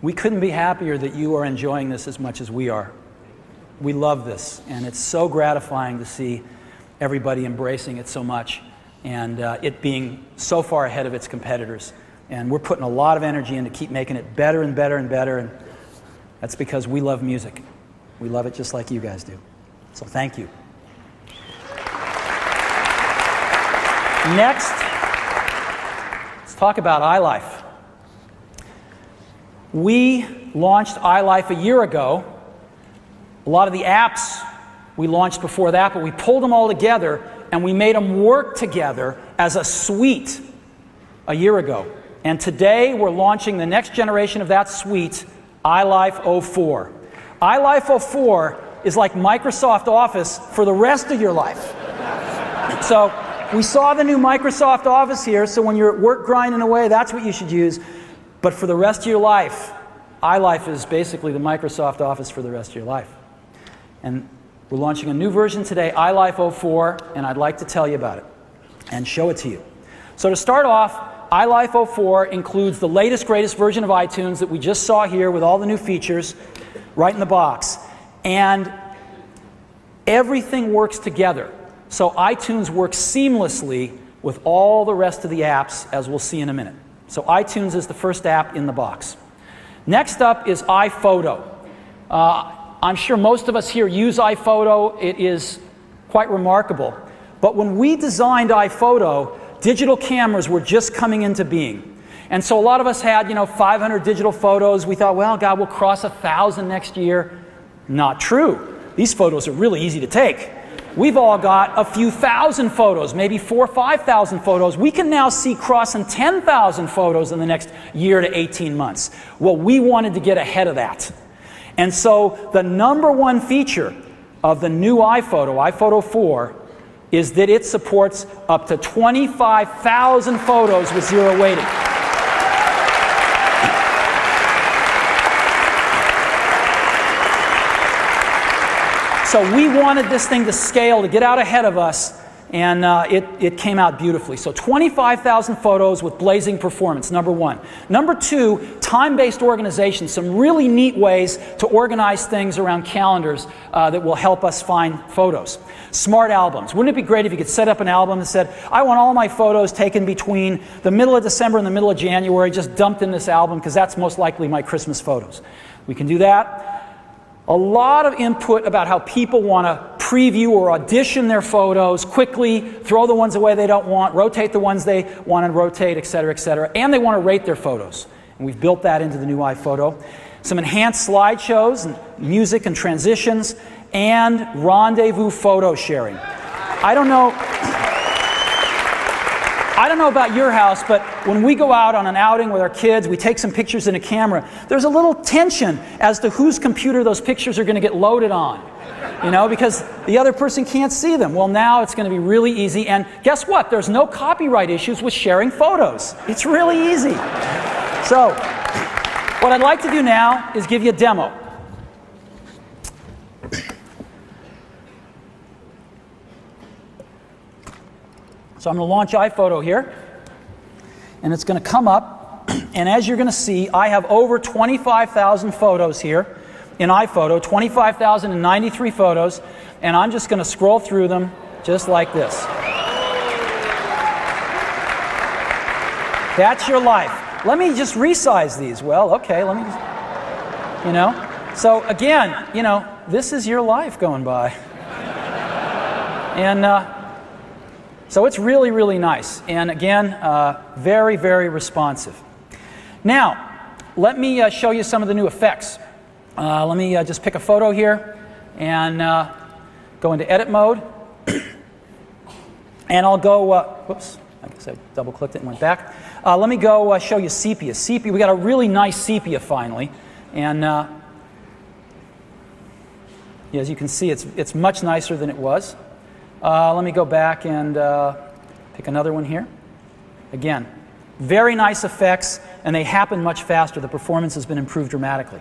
We couldn't be happier that you are enjoying this as much as we are. We love this, and it's so gratifying to see everybody embracing it so much and it being so far ahead of its competitors. And we're putting a lot of energy in to keep making it better and better and better, and that's because we love music. We love it just like you guys do. So thank you. Next, let's talk about iLife. We launched iLife a year ago. A lot of the apps we launched before that, but we pulled them all together and we made them work together as a suite a year ago. And today we're launching the next generation of that suite, iLife 04. iLife 04 is like Microsoft Office for the rest of your life. So we saw the new Microsoft Office here, so when you're at work grinding away, that's what you should use. But for the rest of your life, iLife is basically the Microsoft Office for the rest of your life. And we're launching a new version today, iLife 04, and I'd like to tell you about it and show it to you. So to start off, iLife 04 includes the latest, greatest version of iTunes that we just saw here with all the new features right in the box. And everything works together. So iTunes works seamlessly with all the rest of the apps, as we'll see in a minute. So iTunes is the first app in the box. Next up is iPhoto. I'm sure most of us here use iPhoto. It is quite remarkable. But when we designed iPhoto, digital cameras were just coming into being. And so a lot of us had, 500 digital photos. We thought, well, God, we'll cross 1,000 next year. Not true. These photos are really easy to take. We've all got a few thousand photos, maybe 4,000 or 5,000 photos. We can now see crossing 10,000 photos in the next year to 18 months. Well, we wanted to get ahead of that. And so the #1 feature of the new iPhoto 4, is that it supports up to 25,000 photos with zero weighting. So we wanted this thing to scale, to get out ahead of us, and it came out beautifully. So 25,000 photos with blazing performance, #1. #2, time-based organization, some really neat ways to organize things around calendars that will help us find photos. Smart albums. Wouldn't it be great if you could set up an album that said, I want all my photos taken between the middle of December and the middle of January, just dumped in this album, because that's most likely my Christmas photos. We can do that. A lot of input about how people want to preview or audition their photos quickly, throw the ones away they don't want, rotate the ones they want to rotate, etc., and they want to rate their photos. And we've built that into the new iPhoto. Some enhanced slideshows, and music and transitions, and rendezvous photo sharing. I don't know about your house, but when we go out on an outing with our kids, we take some pictures in a camera, there's a little tension as to whose computer those pictures are going to get loaded on, because the other person can't see them. Well, now it's going to be really easy, and guess what? There's no copyright issues with sharing photos. It's really easy. So, what I'd like to do now is give you a demo. So I'm going to launch iPhoto here, and it's going to come up, and as you're going to see, I have over 25,000 photos here in iPhoto, 25,093 photos, and I'm just going to scroll through them just like this. That's your life. Let me just resize these. Well, okay, let me just, So again, this is your life going by. And so it's really, really nice. And again, very, very responsive. Now, let me show you some of the new effects. Let me just pick a photo here and go into edit mode. And I'll go, whoops, I guess I double-clicked it and went back. Let me go show you sepia. Sepia, we got a really nice sepia finally. And as you can see, it's much nicer than it was. Let me go back and pick another one here. Again, very nice effects, and they happen much faster. The performance has been improved dramatically.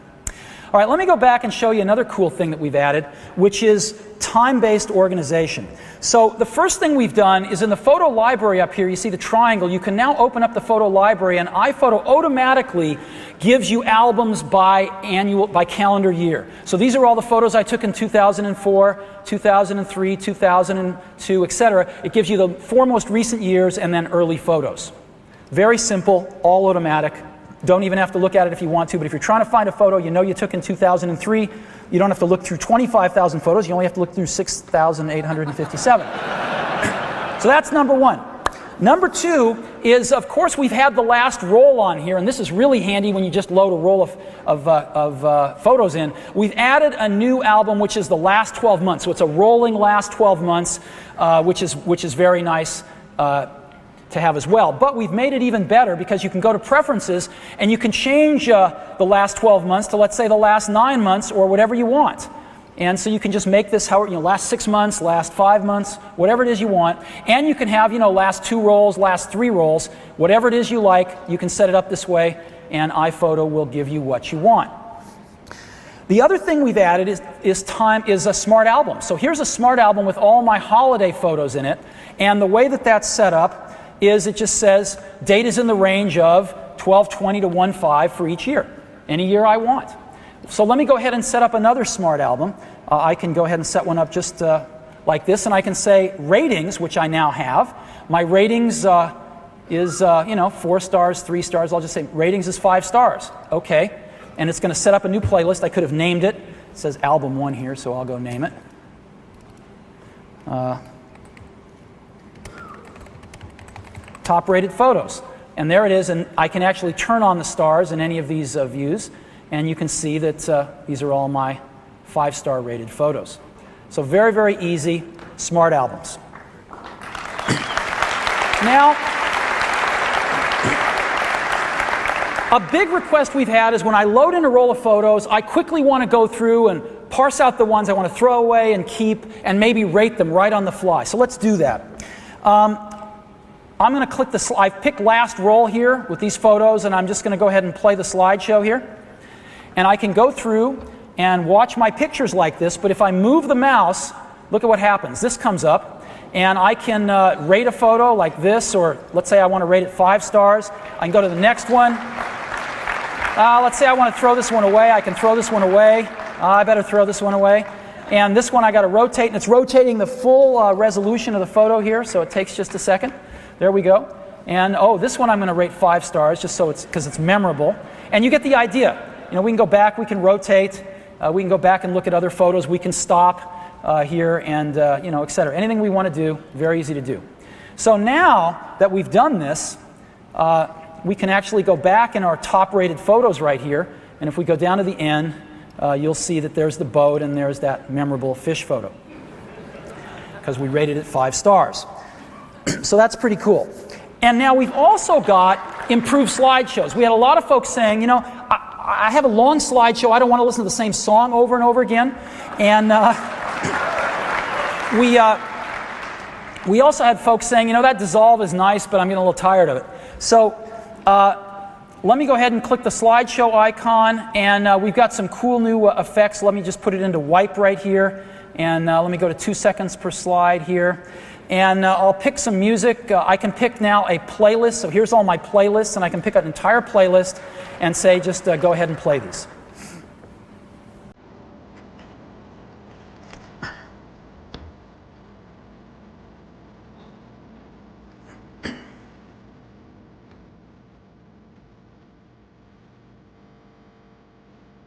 All right, let me go back and show you another cool thing that we've added, which is time-based organization. So the first thing we've done is in the photo library up here, you see the triangle. You can now open up the photo library, and iPhoto automatically gives you albums by calendar year. So these are all the photos I took in 2004, 2003, 2002, etc. It gives you the 4 most recent years and then early photos. Very simple, all automatic. Don't even have to look at it if you want to, but if you're trying to find a photo you took in 2003, you don't have to look through 25,000 photos, you only have to look through 6,857. So that's #1. #2, is, of course, we've had the last roll on here, and this is really handy when you just load a roll of photos in. We've added a new album, which is the last 12 months. So it's a rolling last 12 months, which is very nice to have as well. But we've made it even better because you can go to Preferences and you can change the last 12 months to, let's say, the last 9 months or whatever you want. And so you can just make this how, last 6 months, last 5 months, whatever it is you want. And you can have, last 2 rolls, last 3 rolls, whatever it is you like, you can set it up this way, and iPhoto will give you what you want. The other thing we've added is a smart album. So here's a smart album with all my holiday photos in it. And the way that that's set up is it just says date is in the range of 12/20 to 1/5 for each year, any year I want. So let me go ahead and set up another smart album. I can go ahead and set one up just like this, and I can say ratings, which I now have. My ratings is 4 stars, 3 stars. I'll just say ratings is 5 stars. Okay, and it's going to set up a new playlist. I could have named it. It says album 1 here, so I'll go name it. Top rated photos, and there it is. And I can actually turn on the stars in any of these views. And you can see that these are all my 5-star rated photos. So very, very easy, smart albums. Now, a big request we've had is when I load in a roll of photos, I quickly want to go through and parse out the ones I want to throw away and keep and maybe rate them right on the fly. So let's do that. I'm going to click I've picked last roll here with these photos, and I'm just going to go ahead and play the slideshow here. And I can go through and watch my pictures like this, but if I move the mouse, look at what happens. This comes up, and I can rate a photo like this, or let's say I want to rate it 5 stars. I can go to the next one. Let's say I want to throw this one away. I can throw this one away. I better throw this one away. And this one I got to rotate, and it's rotating the full resolution of the photo here, so it takes just a second. There we go. And this one I'm going to rate 5 stars, just so because it's memorable. And you get the idea. We can go back, we can rotate, we can go back and look at other photos, we can stop here, and et cetera. Anything we want to do, very easy to do. So now that we've done this, we can actually go back in our top-rated photos right here, and if we go down to the end, you'll see that there's the boat and there's that memorable fish photo, because we rated it 5 stars. So that's pretty cool. And now we've also got improved slideshows. We had a lot of folks saying, I have a long slideshow. I don't want to listen to the same song over and over again. And we also had folks saying, that dissolve is nice, but I'm getting a little tired of it. So let me go ahead and click the slideshow icon, and we've got some cool new effects. Let me just put it into wipe right here, and let me go to 2 seconds per slide here. And I'll pick some music. I can pick now a playlist. So here's all my playlists, and I can pick an entire playlist and say, just go ahead and play these.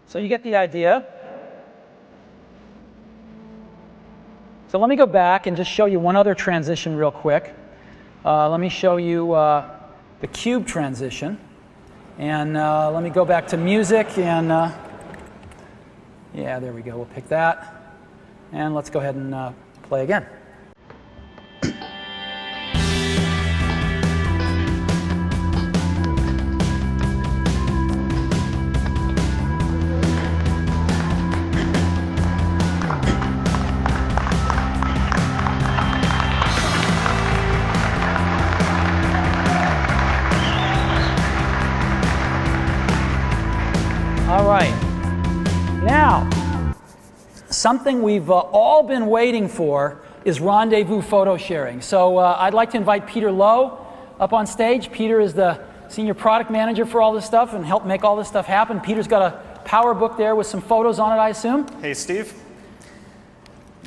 So you get the idea. So let me go back and just show you one other transition real quick. Let me show you the cube transition. And let me go back to music, and yeah, there we go. We'll pick that. And let's go ahead and play again. All right, now, something we've all been waiting for is rendezvous photo sharing. So I'd like to invite Peter Lowe up on stage. Peter is the senior product manager for all this stuff and helped make all this stuff happen. Peter's got a power book there with some photos on it, I assume. Hey, Steve.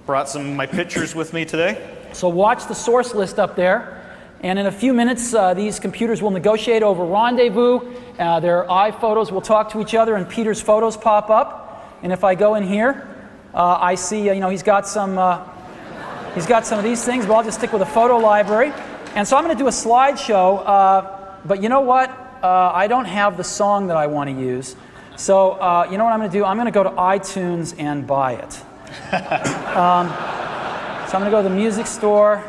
Brought some of my pictures with me today. So watch the source list up there. And in a few minutes, these computers will negotiate over rendezvous. Their iPhotos will talk to each other, and Peter's photos pop up. And if I go in here, I see, he's got some of these things, but I'll just stick with a photo library. And so I'm going to do a slideshow, but you know what? I don't have the song that I want to use. So you know what I'm going to do? I'm going to go to iTunes and buy it. So I'm going to go to the music store,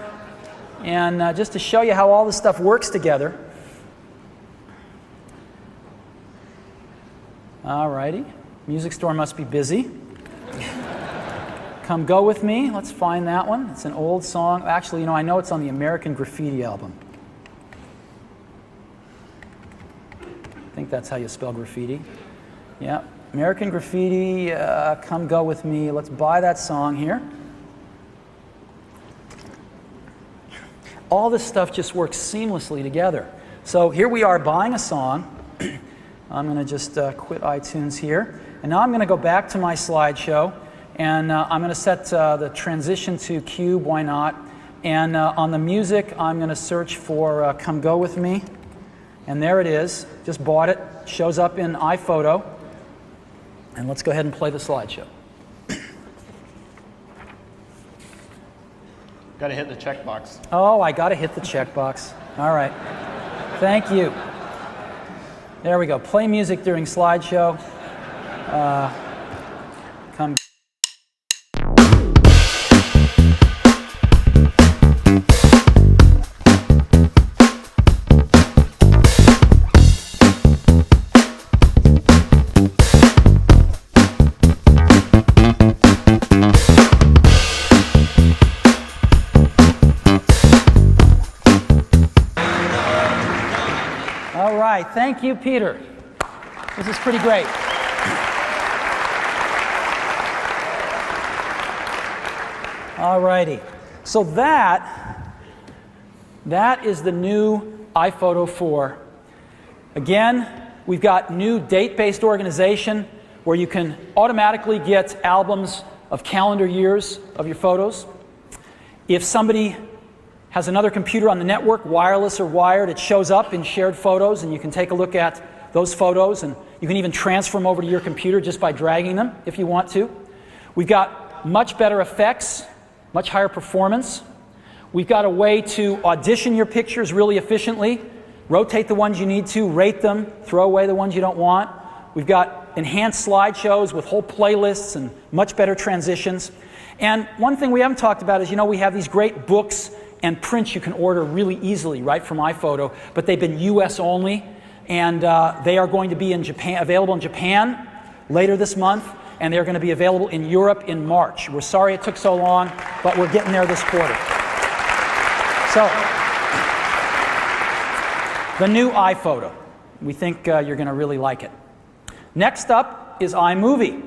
and just to show you how all this stuff works together. All righty. Music store must be busy. Come Go With Me. Let's find that one. It's an old song. Actually, you know, I know it's on the American Graffiti album. I think that's how you spell graffiti. Yeah, American Graffiti, Come Go With Me. Let's buy that song here. All this stuff just works seamlessly together. So here we are buying a song. I'm going to just quit iTunes here. And now I'm going to go back to my slideshow. And I'm going to set the transition to Cube, why not? And on the music, I'm going to search for Come Go With Me. And there it is. Just bought it. Shows up in iPhoto. And let's go ahead and play the slideshow. Got to hit the checkbox. Oh, I got to hit the checkbox. All right. Thank you. There we go. Play music during slideshow. Come. Thank you, Peter. This is pretty great. All righty. So that is the new iPhoto 4. Again, we've got new date-based organization where you can automatically get albums of calendar years of your photos. If somebody has another computer on the network, wireless or wired, it shows up in shared photos, and you can take a look at those photos, and you can even transfer them over to your computer just by dragging them if you want to. We've got much better effects, much higher performance. We've got a way to audition your pictures really efficiently, rotate the ones you need to, rate them, throw away the ones you don't want. We've got enhanced slideshows with whole playlists and much better transitions. And one thing we haven't talked about is, you know, we have these great books and prints you can order really easily right from iPhoto, but they've been US only, and they are going to be in Japan, available in Japan later this month, and they're going to be available in Europe in March. We're sorry it took so long, but we're getting there this quarter. So, the new iPhoto. We think you're going to really like it. Next up is iMovie.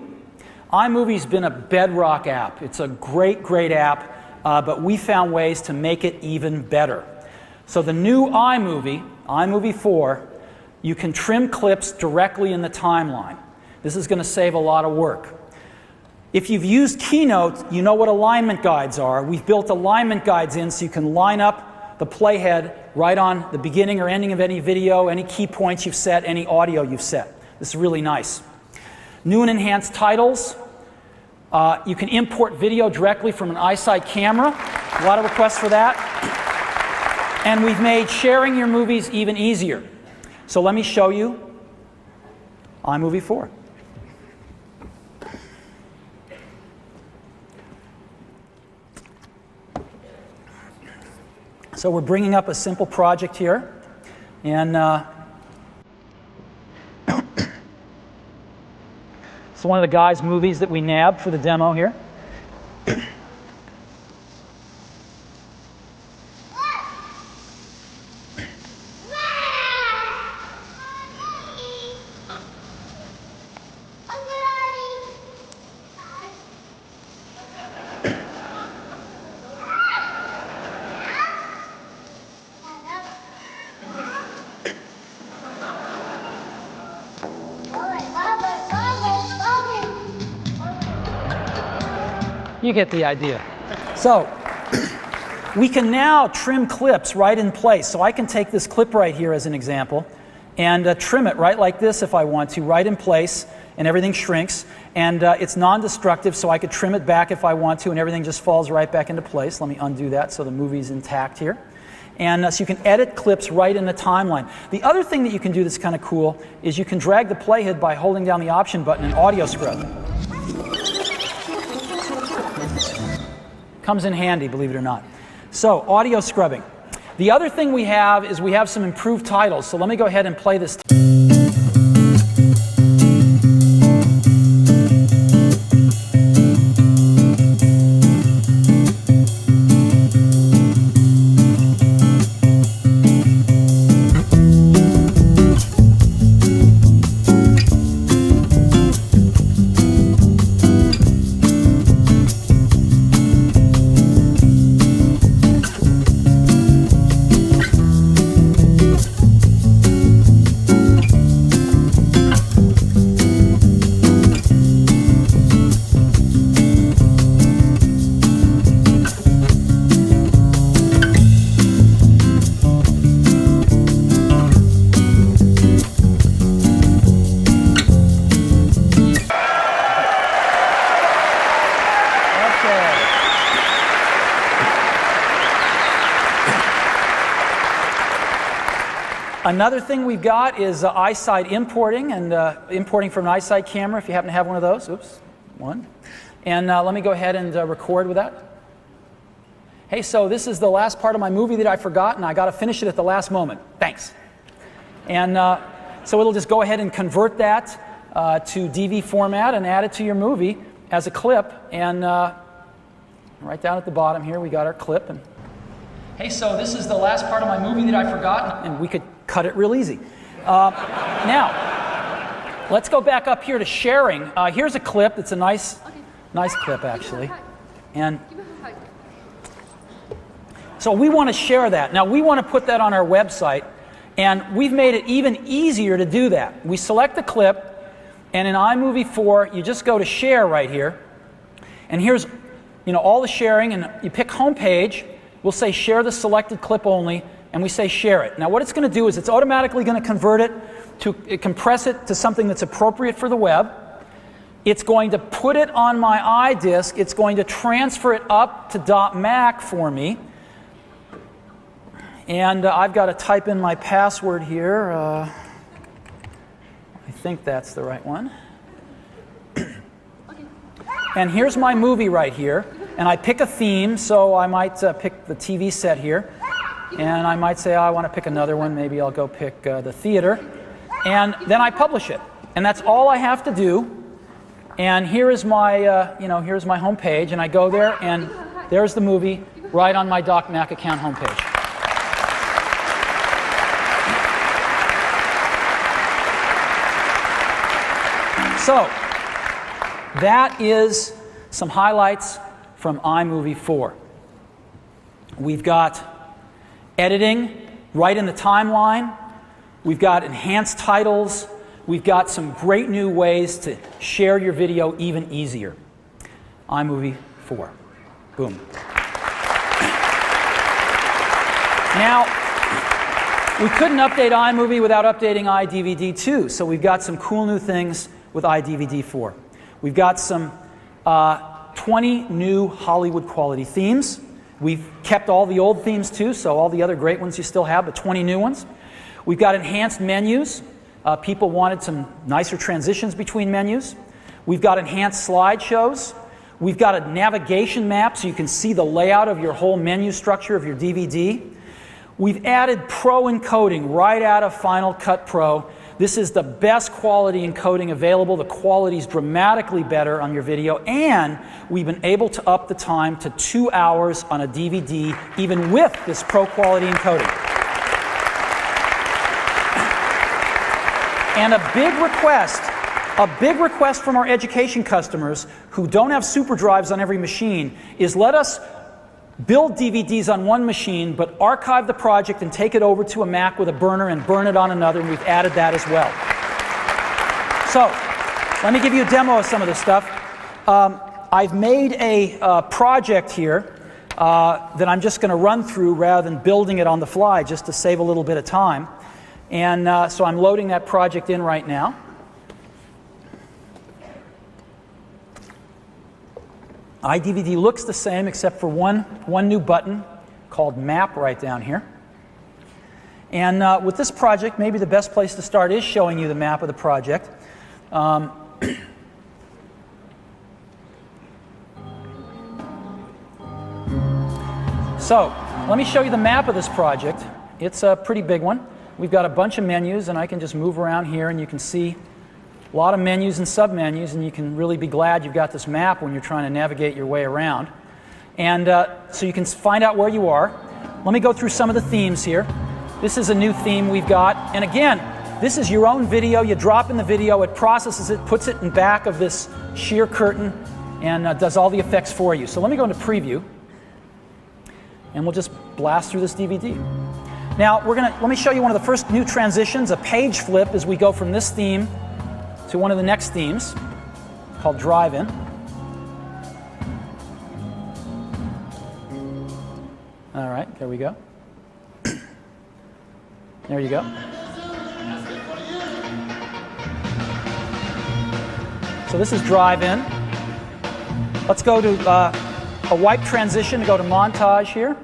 iMovie's been a bedrock app. It's a great, great app. But we found ways to make it even better. So the new iMovie, iMovie 4, you can trim clips directly in the timeline. This is going to save a lot of work. If you've used Keynote, you know what alignment guides are. We've built alignment guides in so you can line up the playhead right on the beginning or ending of any video, any key points you've set, any audio you've set. This is really nice. New and enhanced titles. You can import video directly from an iSight camera. A lot of requests for that. And we've made sharing your movies even easier. So let me show you iMovie 4. So we're bringing up a simple project here. And it's one of the guys' movies that we nabbed for the demo here. You get the idea. So we can now trim clips right in place. So I can take this clip right here as an example and trim it right like this if I want to, right in place, and everything shrinks. And it's non-destructive, so I could trim it back if I want to, and everything just falls right back into place. Let me undo that so the movie's intact here. And so you can edit clips right in the timeline. The other thing that you can do that's kind of cool is you can drag the playhead by holding down the option button and audio scrub. Comes in handy, believe it or not. So, audio scrubbing. The other thing we have is we have some improved titles. So let me go ahead and play this. Another thing we've got is iSight importing, and importing from an iSight camera if you happen to have one of those. Oops, one. And let me go ahead and record with that. Hey, so this is the last part of my movie that I forgot, and I got to finish it at the last moment. Thanks. And so it'll just go ahead and convert that to DV format and add it to your movie as a clip. And right down at the bottom here, we got our clip. And hey, so this is the last part of my movie that I forgot, and we could cut it real easy. Now, let's go back up here to sharing. Here's a clip. It's a nice clip, actually. And so we want to share that. Now, we want to put that on our website, and we've made it even easier to do that. We select the clip, and in iMovie 4, you just go to Share right here. And here's all the sharing, and you pick Homepage. We'll say Share the selected clip only, and we say Share it. Now what it's going to do is it's automatically going to convert it to compress it to something that's appropriate for the web. It's going to put it on my iDisk. It's going to transfer it up to .mac for me. And I've got to type in my password here. I think that's the right one. And here's my movie right here. And I pick a theme, so I might pick the TV set here. And I might say, I want to pick another one. Maybe I'll go pick the theater. And then I publish it. And that's all I have to do. And here is my, here's my home page. And I go there, and there's the movie right on my DocMac account homepage. So that is some highlights from iMovie 4. We've got editing right in the timeline. We've got enhanced titles. We've got some great new ways to share your video even easier. iMovie 4. Boom. Now, we couldn't update iMovie without updating iDVD 2, so we've got some cool new things with iDVD 4. We've got some 20 new Hollywood quality themes. We've kept all the old themes too, so all the other great ones you still have, but 20 new ones. We've got enhanced menus. People wanted some nicer transitions between menus. We've got enhanced slideshows. We've got a navigation map so you can see the layout of your whole menu structure of your DVD. We've added Pro encoding right out of Final Cut Pro. This is the best quality encoding available. The quality is dramatically better on your video, and we've been able to up the time to 2 hours on a DVD, even with this Pro quality encoding. And a big request from our education customers who don't have super drives on every machine is let us build DVDs on one machine, but archive the project and take it over to a Mac with a burner and burn it on another, and we've added that as well. So, let me give you a demo of some of this stuff. I've made a project here that I'm just going to run through rather than building it on the fly, just to save a little bit of time. And so I'm loading that project in right now. iDVD looks the same except for one new button called Map right down here. And with this project, maybe the best place to start is showing you the map of the project. So, let me show you the map of this project. It's a pretty big one. We've got a bunch of menus, and I can just move around here, and you can see a lot of menus and submenus, and you can really be glad you've got this map when you're trying to navigate your way around. And so you can find out where you are. Let me go through some of the themes here. This is a new theme we've got. And again, this is your own video. You drop in the video, it processes it, puts it in back of this sheer curtain, and does all the effects for you. So let me go into preview, and we'll just blast through this DVD. Now, let me show you one of the first new transitions, a page flip, as we go from this theme to one of the next themes, called Drive-In. All right, there we go. There you go. So this is Drive-In. Let's go to a wipe transition to go to montage here.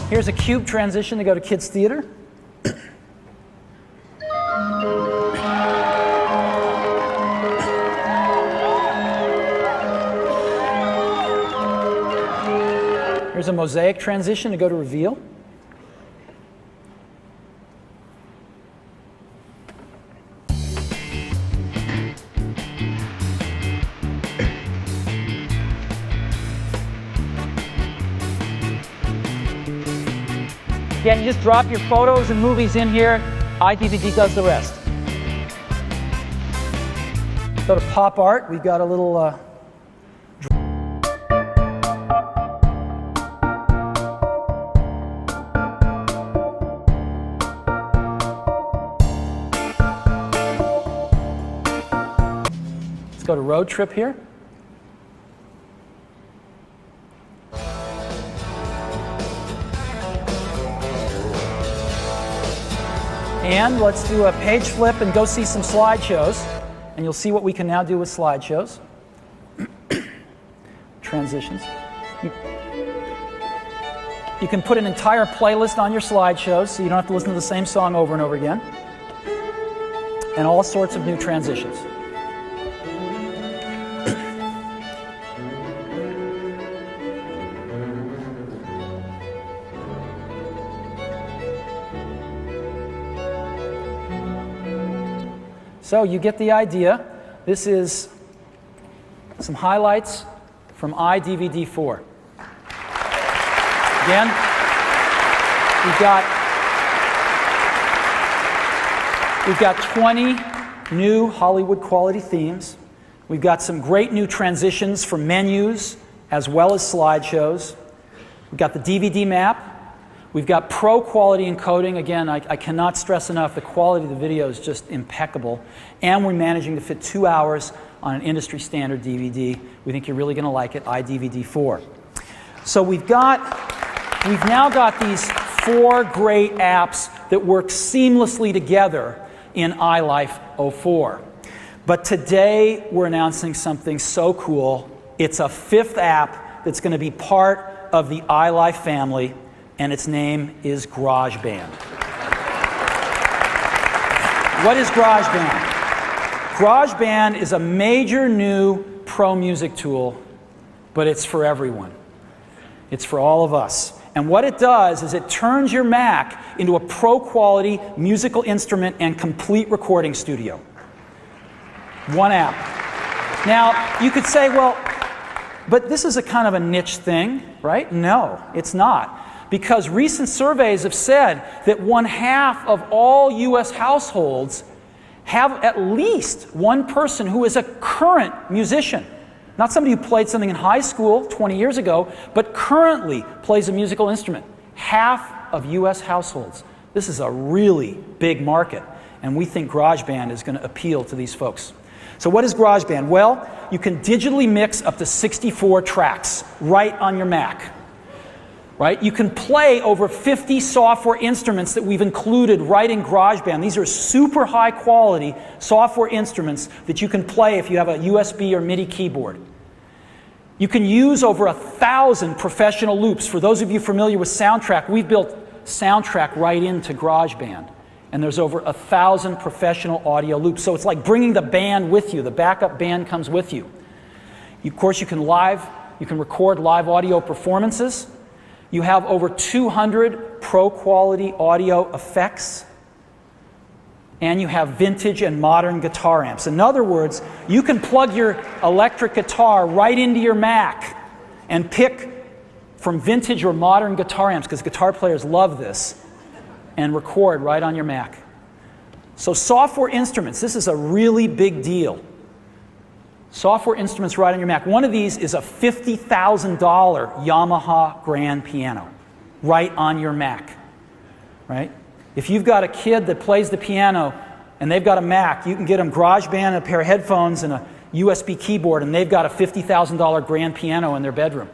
Here's a cube transition to go to kids' theater. Here's a mosaic transition to go to reveal. Again, you just drop your photos and movies in here. iDVD does the rest. Go to pop art. We've got a little let's go to road trip here. And let's do a page flip and go see some slideshows. And you'll see what we can now do with slideshows. Transitions. You can put an entire playlist on your slideshows, so you don't have to listen to the same song over and over again. And all sorts of new transitions. So you get the idea. This is some highlights from iDVD4. Again, we've got 20 new Hollywood quality themes. We've got some great new transitions for menus as well as slideshows. We've got the DVD map. We've got pro quality encoding. Again, I cannot stress enough, the quality of the video is just impeccable. And we're managing to fit 2 hours on an industry standard DVD. We think you're really going to like it, iDVD4. So we've now got these 4 great apps that work seamlessly together in iLife 04. But today we're announcing something so cool. It's a 5th app that's going to be part of the iLife family, and its name is GarageBand. What is GarageBand? GarageBand is a major new pro music tool, but it's for everyone. It's for all of us. And what it does is it turns your Mac into a pro quality musical instrument and complete recording studio. One app. Now, you could say, well, but this is a kind of a niche thing, right? No, it's not. Because recent surveys have said that 1/2 of all US households have at least one person who is a current musician. Not somebody who played something in high school 20 years ago, but currently plays a musical instrument. 1/2 of US households. This is a really big market, and we think GarageBand is going to appeal to these folks. So what is GarageBand? Well, you can digitally mix up to 64 tracks right on your Mac. right? You can play over 50 software instruments that we've included right in GarageBand. These are super high quality software instruments that you can play if you have a USB or MIDI keyboard. You can use over 1,000 professional loops. For those of you familiar with Soundtrack, we've built Soundtrack right into GarageBand. And there's over 1,000 professional audio loops. So it's like bringing the band with you. The backup band comes with you. Of course, you can record live audio performances. You have over 200 pro quality audio effects. And you have vintage and modern guitar amps. In other words, you can plug your electric guitar right into your Mac and pick from vintage or modern guitar amps, because guitar players love this, and record right on your Mac. So software instruments, this is a really big deal. Software instruments right on your Mac. One of these is a $50,000 Yamaha grand piano right on your Mac, right? If you've got a kid that plays the piano and they've got a Mac, you can get them GarageBand and a pair of headphones and a USB keyboard, and they've got a $50,000 grand piano in their bedroom.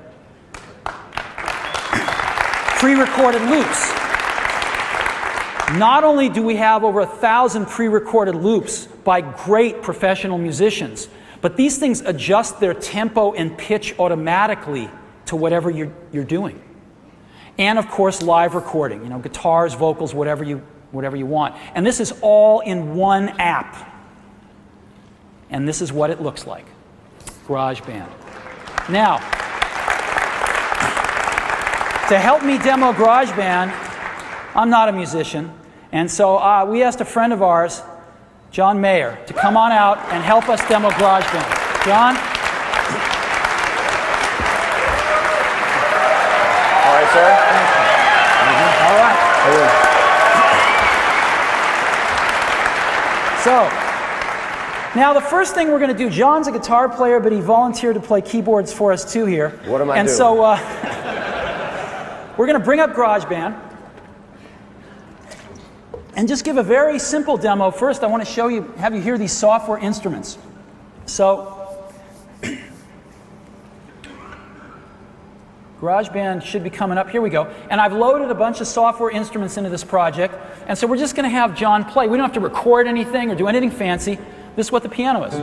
Pre-recorded loops. Not only do we have over 1,000 pre-recorded loops by great professional musicians, but these things adjust their tempo and pitch automatically to whatever you're doing. And of course, live recording, guitars, vocals, whatever you want. And this is all in one app. And this is what it looks like. GarageBand. Now, to help me demo GarageBand, I'm not a musician, and so we asked a friend of ours, John Mayer, to come on out and help us demo GarageBand. John? All right, sir. All right. So, now the first thing we're going to do, John's a guitar player, but he volunteered to play keyboards for us too here. What am I doing? And so we're going to bring up GarageBand and just give a very simple demo. First, I want to have you hear these software instruments. So, GarageBand should be coming up. Here we go. And I've loaded a bunch of software instruments into this project. And so we're just going to have John play. We don't have to record anything or do anything fancy. This is what the piano is.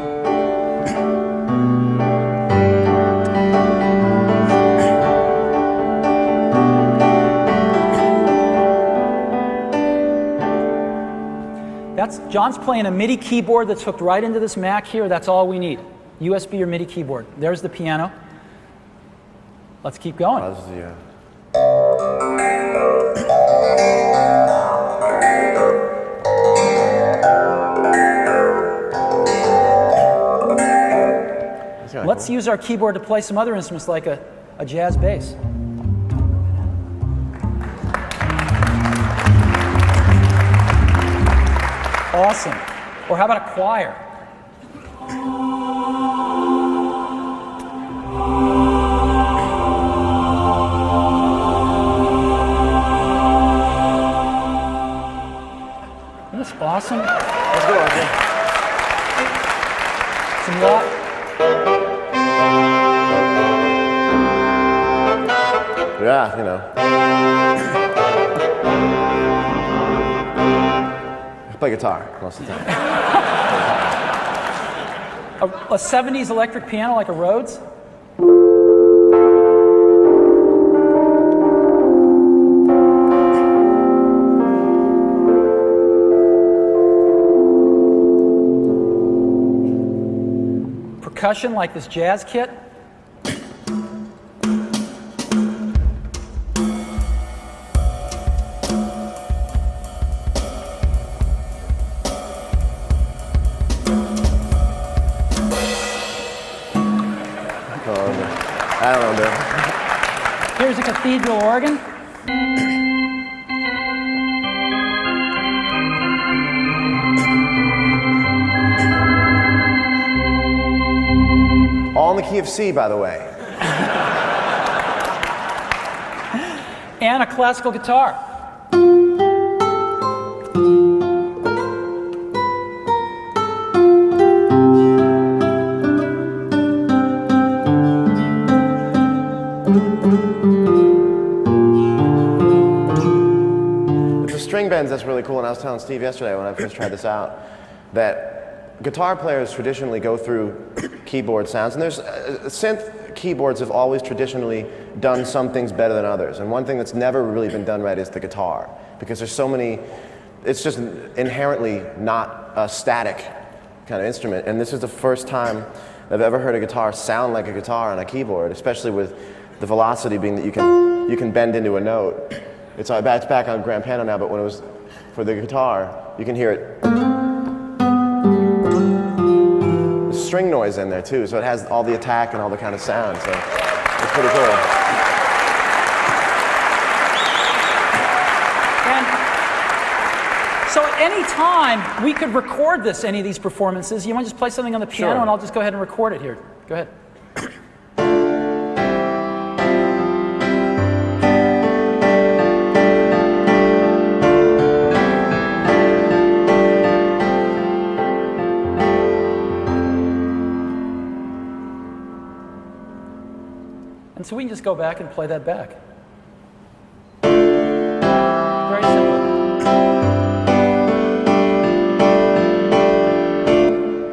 John's playing a MIDI keyboard that's hooked right into this Mac here. That's all we need. USB or MIDI keyboard. There's the piano. Let's keep going. Let's use our keyboard to play some other instruments like a jazz bass. Awesome. Or how about a choir? Isn't this awesome? Let's go, RJ. Some lot. Yeah, you know. I play guitar most of the time. A 70s electric piano like a Rhodes? Percussion like this jazz kit? I don't know, dude. Here's a cathedral organ. All in the key of C, by the way. And a classical guitar. I was telling Steve yesterday when I first tried this out, that guitar players traditionally go through keyboard sounds, and there's synth keyboards have always traditionally done some things better than others, and one thing that's never really been done right is the guitar, because there's so many, it's just inherently not a static kind of instrument, and this is the first time I've ever heard a guitar sound like a guitar on a keyboard, especially with the velocity being that you can bend into a note. It's back on grand piano now, but when it was for the guitar, you can hear it. There's string noise in there too, so it has all the attack and all the kind of sound, so it's pretty cool. And so at any time, we could record this, any of these performances. You want to just play something on the piano, Sure. and I'll just go ahead and record it here. Go ahead. And so we can just go back and play that back. Very simple.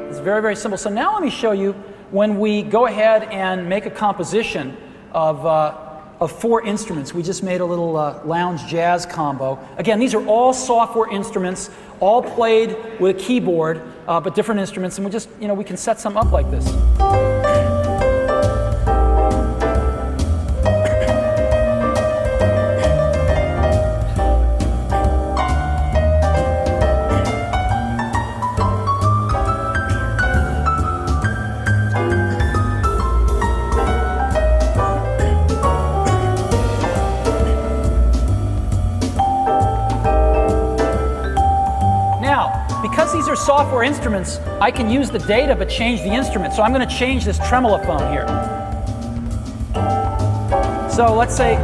It's very, very simple. So now let me show you when we go ahead and make a composition of 4 instruments. We just made a little lounge jazz combo. Again, these are all software instruments, all played with a keyboard, but different instruments. And we just, we can set some up like this. Because these are software instruments, I can use the data but change the instrument. So I'm going to change this tremolo phone here. So let's say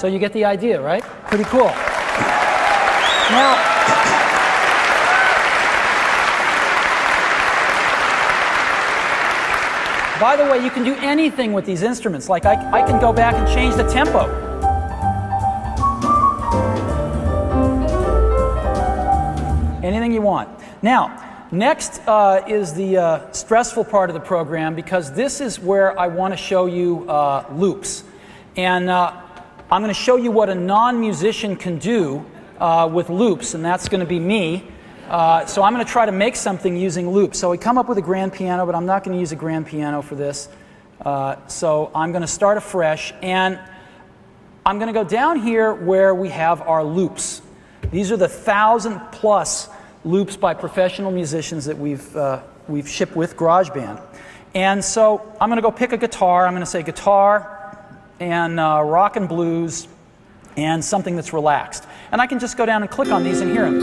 So you get the idea, right? Pretty cool. Now, by the way, you can do anything with these instruments. Like I can go back and change the tempo. Anything you want. Now, next is the stressful part of the program, because this is where I want to show you loops. And I'm going to show you what a non-musician can do with loops, and that's going to be me. So I'm going to try to make something using loops. So we come up with a grand piano, but I'm not going to use a grand piano for this. So I'm going to start afresh, and I'm going to go down here where we have our loops. These are the 1,000+ loops by professional musicians that we've shipped with GarageBand. And so I'm going to go pick a guitar. I'm going to say guitar and rock and blues and something that's relaxed. And I can just go down and click on these and hear them.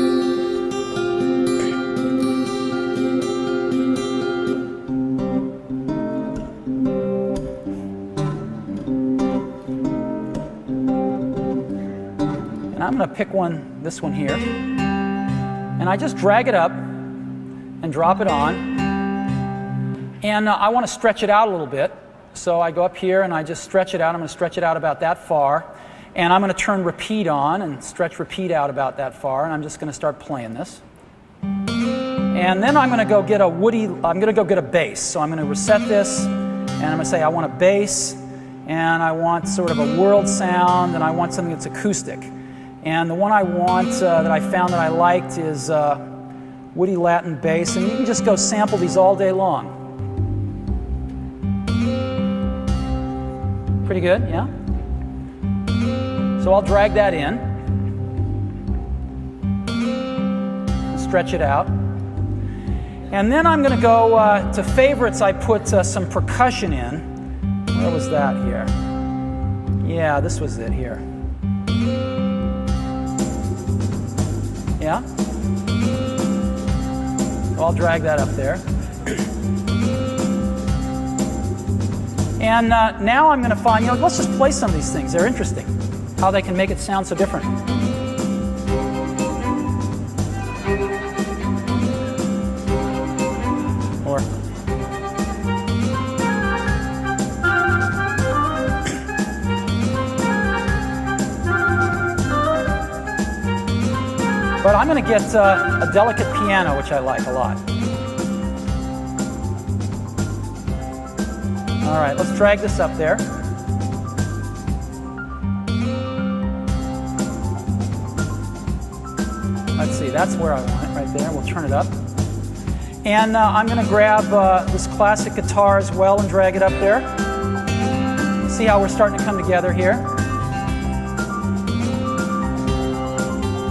And I'm going to pick this one here. And I just drag it up and drop it on. And I want to stretch it out a little bit. So I go up here and I just stretch it out. I'm going to stretch it out about that far. And I'm going to turn repeat on and stretch repeat out about that far. And I'm just going to start playing this. And then I'm going to go get a bass. So I'm going to reset this. And I'm going to say I want a bass. And I want sort of a world sound. And I want something that's acoustic. And the one I want that I found that I liked is Woody Latin bass. And you can just go sample these all day long. Pretty good, yeah? So I'll drag that in, stretch it out. And then I'm going to go to favorites. I put some percussion in. Where was that here? Yeah, this was it here. Yeah? So I'll drag that up there. And now I'm going to find, let's just play some of these things. They're interesting. How they can make it sound so different. Or but I'm going to get a delicate piano, which I like a lot. All right, let's drag this up there. Let's see, that's where I want it, right there. We'll turn it up. And I'm going to grab this classic guitar as well and drag it up there. See how we're starting to come together here.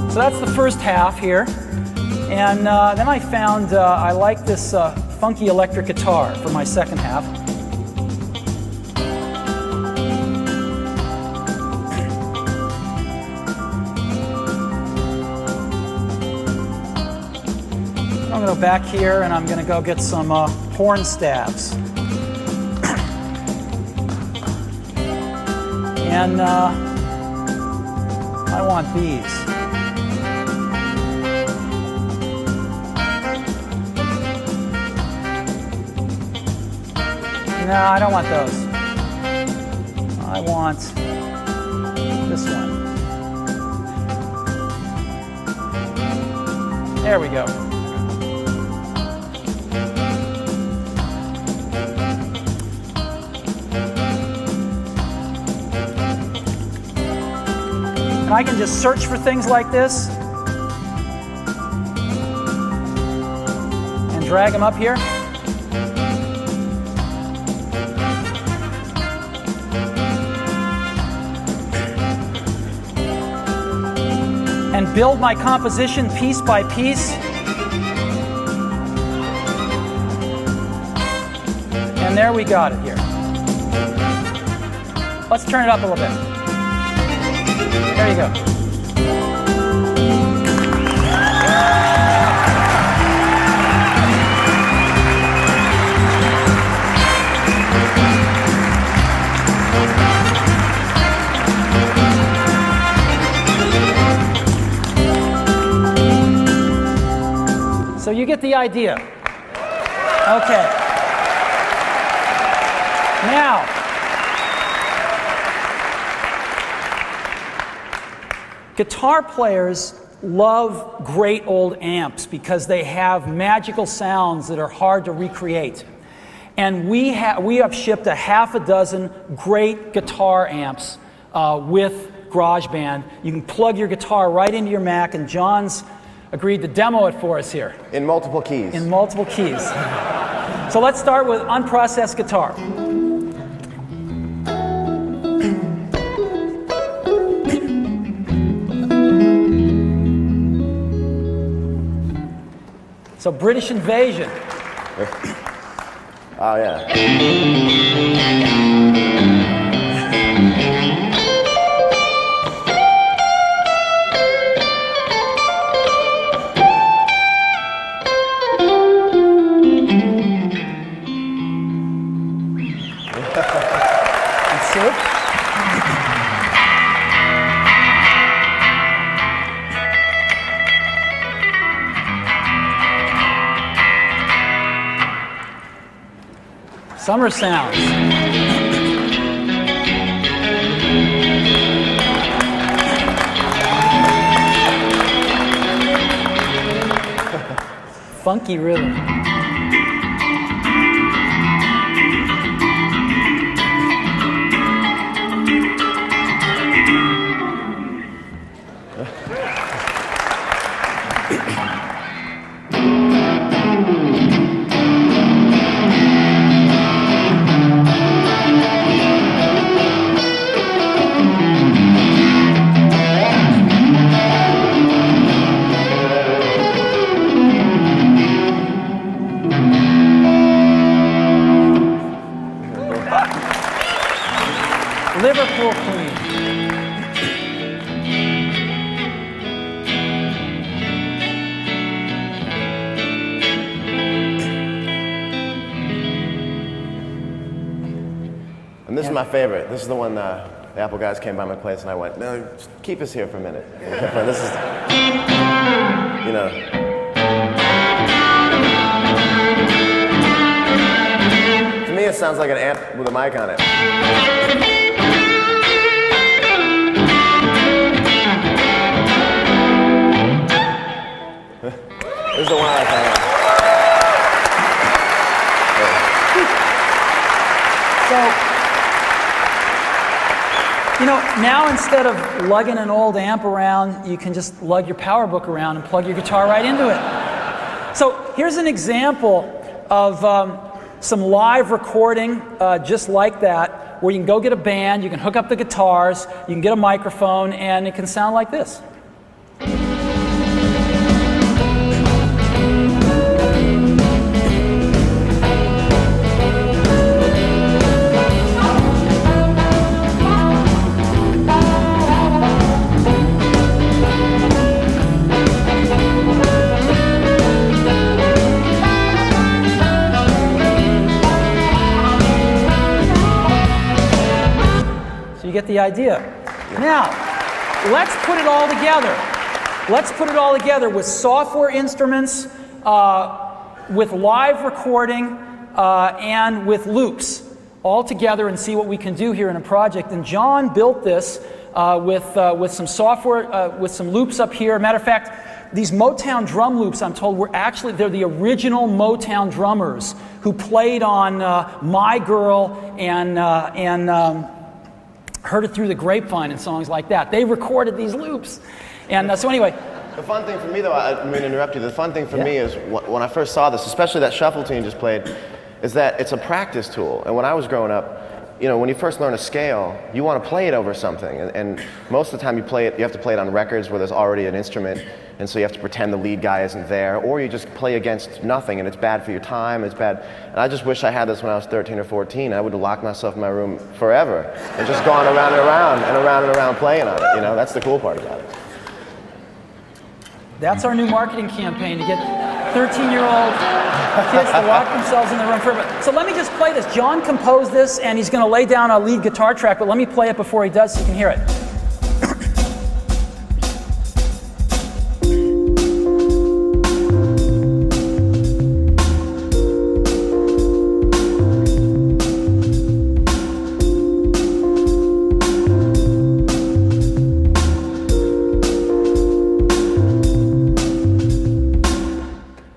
So that's the first half here. And then I found I like this funky electric guitar for my second half. I'm going to go back here and I'm going to go get some horn stabs. And I want these. No, I don't want those. I want this one. There we go. And I can just search for things like this and drag them up here. And build my composition piece by piece. And there we got it here. Let's turn it up a little bit. There you go. So you get the idea. Okay. Now, guitar players love great old amps because they have magical sounds that are hard to recreate. And we have shipped a half a dozen great guitar amps with GarageBand. You can plug your guitar right into your Mac, and John's agreed to demo it for us here. In multiple keys. In multiple keys. So let's start with unprocessed guitar. So British Invasion. Oh, yeah. Summer sounds. Funky rhythm. Liverpool Queen. And this is my favorite. This is the one the Apple guys came by my place and I went, no, just keep us here for a minute. This is, you know. To me, it sounds like an amp with a mic on it. This is the one I found. So, you know, now instead of lugging an old amp around, you can just lug your PowerBook around and plug your guitar right into it. So here's an example of some live recording just like that, where you can go get a band, you can hook up the guitars, you can get a microphone, and it can sound like this. You get the idea. Now, let's put it all together. Let's put it all together with software instruments, with live recording, and with loops all together and see what we can do here in a project. And John built this with some software, with some loops up here. Matter of fact, these Motown drum loops, I'm told, they're the original Motown drummers who played on My Girl and Heard It Through the Grapevine and songs like that. They recorded these loops. And so anyway. The fun thing for me, though, I mean to interrupt you, the fun thing for me is when I first saw this, especially that shuffle tune you just played, is that it's a practice tool. And when I was growing up, you know, when you first learn a scale, you want to play it over something. And most of the time you have to play it on records where there's already an instrument, and so you have to pretend the lead guy isn't there, or you just play against nothing, and it's bad for your time, it's bad. And I just wish I had this when I was 13 or 14. I would have locked myself in my room forever and just gone around and around and around and around playing on it. You know, that's the cool part about it. That's our new marketing campaign, to get 13-year-old kids to lock themselves in their room forever. So let me just play this. John composed this, and he's going to lay down a lead guitar track, but let me play it before he does so you can hear it.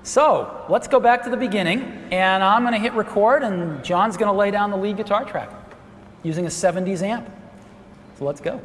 So let's go back to the beginning, and I'm going to hit record, and John's going to lay down the lead guitar track using a 70s amp. So let's go.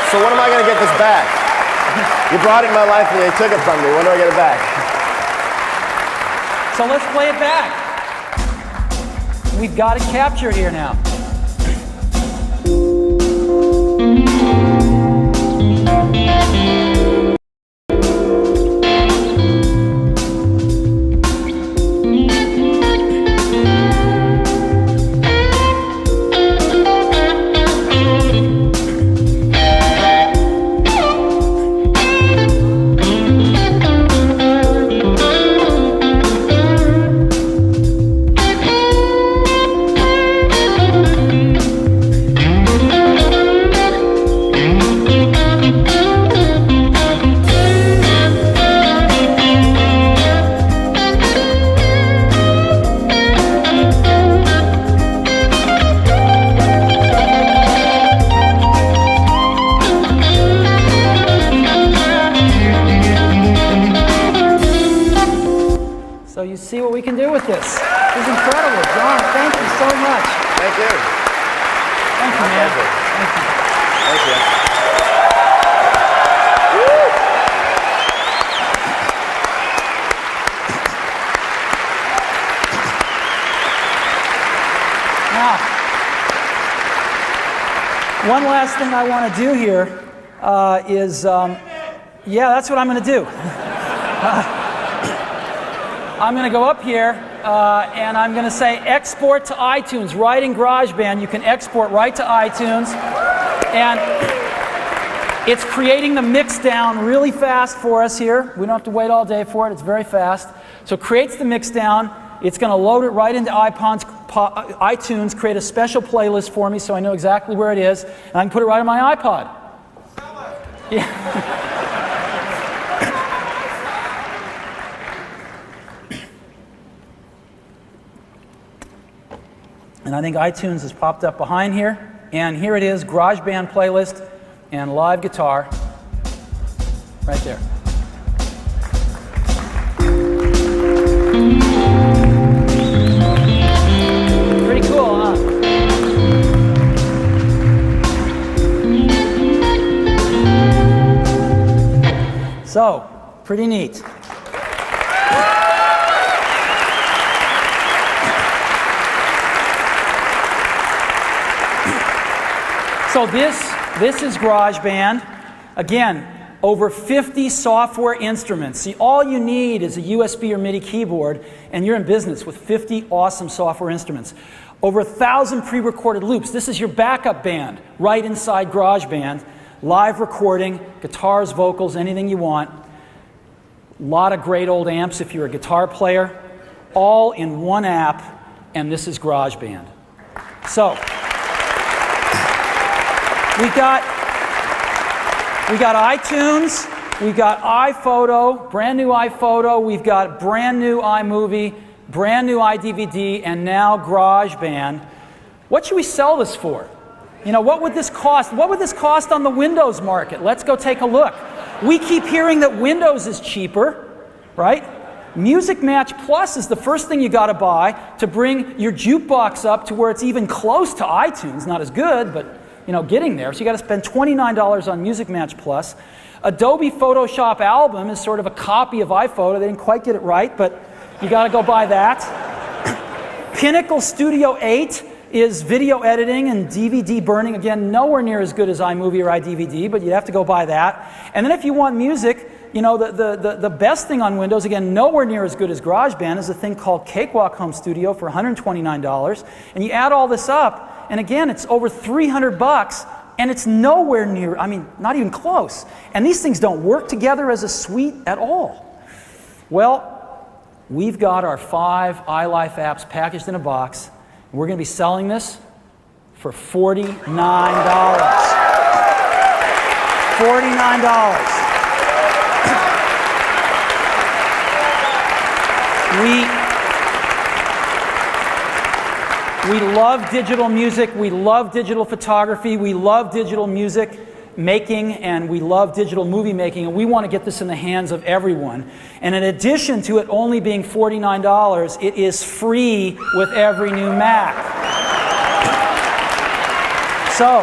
So when am I going to get this back? You brought it in my life and you took it from me. When do I get it back? So let's play it back. We've got it captured here now. So you see what we can do with this. This is incredible. John, thank you so much. Thank you. Thank you, man. Thank you. Thank you. Now, one last thing I want to do here is, yeah, that's what I'm going to do. I'm going to go up here and I'm going to say export to iTunes. Right in GarageBand, you can export right to iTunes. And it's creating the mix down really fast for us here. We don't have to wait all day for it. It's very fast. So it creates the mix down. It's going to load it right into iTunes, create a special playlist for me so I know exactly where it is. And I can put it right on my iPod. Yeah. And I think iTunes has popped up behind here. And here it is, GarageBand playlist and live guitar right there. Pretty cool, huh? So, pretty neat. So this is GarageBand. Again, over 50 software instruments. See, all you need is a USB or MIDI keyboard, and you're in business with 50 awesome software instruments. Over 1,000 pre-recorded loops. This is your backup band right inside GarageBand. Live recording, guitars, vocals, anything you want. A lot of great old amps if you're a guitar player. All in one app, and this is GarageBand. So, we got iTunes, we got iPhoto, brand new iPhoto, we've got brand new iMovie, brand new iDVD, and now GarageBand. What should we sell this for? You know, what would this cost? What would this cost on the Windows market? Let's go take a look. We keep hearing that Windows is cheaper, right? Music Match Plus is the first thing you got to buy to bring your jukebox up to where it's even close to iTunes. Not as good, but you know, getting there. So you got to spend $29 on Music Match Plus. Adobe Photoshop Album is sort of a copy of iPhoto. They didn't quite get it right, but you got to go buy that. Pinnacle Studio 8 is video editing and DVD burning. Again, nowhere near as good as iMovie or iDVD, but you have to go buy that. And then if you want music, you know, the best thing on Windows, again, nowhere near as good as GarageBand, is a thing called Cakewalk Home Studio for $129. And you add all this up, and again, it's over $300, and it's nowhere near, I mean, not even close. And these things don't work together as a suite at all. Well, we've got our 5 iLife apps packaged in a box. And we're going to be selling this for $49. $49. We love digital music, we love digital photography, we love digital music making, and we love digital movie making, and we want to get this in the hands of everyone. And in addition to it only being $49, it is free with every new Mac. So,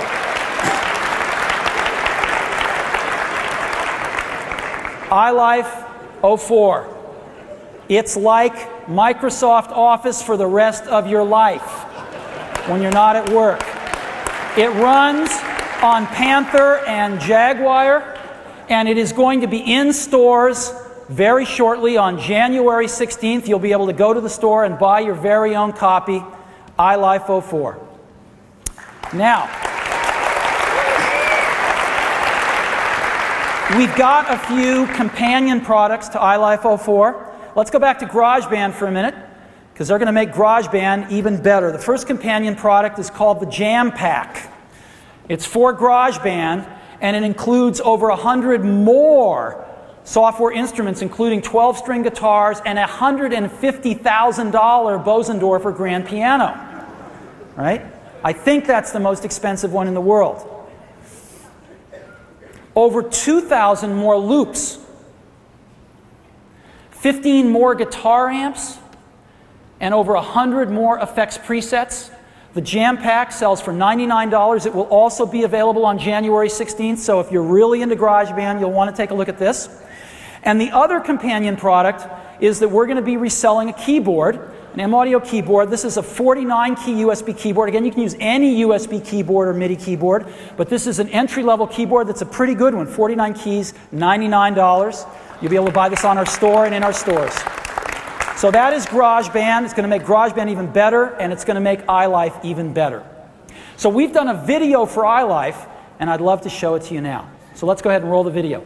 iLife 04. It's like Microsoft Office for the rest of your life when you're not at work. It runs on Panther and Jaguar, and it is going to be in stores very shortly on January 16th. You'll be able to go to the store and buy your very own copy, iLife 04. Now, we've got a few companion products to iLife 04. Let's go back to GarageBand for a minute, because they're going to make GarageBand even better. The first companion product is called the Jam Pack. It's for GarageBand, and it includes over 100 more software instruments, including 12-string guitars and a $150,000 Bosendorfer grand piano. Right? I think that's the most expensive one in the world. Over 2,000 more loops, 15 more guitar amps, and over 100 more effects presets. The Jam Pack sells for $99. It will also be available on January 16th, so if you're really into GarageBand, you'll want to take a look at this. And the other companion product is that we're going to be reselling a keyboard, an M-Audio keyboard. This is a 49-key USB keyboard. Again, you can use any USB keyboard or MIDI keyboard, but this is an entry-level keyboard that's a pretty good one. 49 keys, $99. You'll be able to buy this on our store and in our stores. So that is GarageBand. It's going to make GarageBand even better, and it's going to make iLife even better. So we've done a video for iLife, and I'd love to show it to you now. So let's go ahead and roll the video.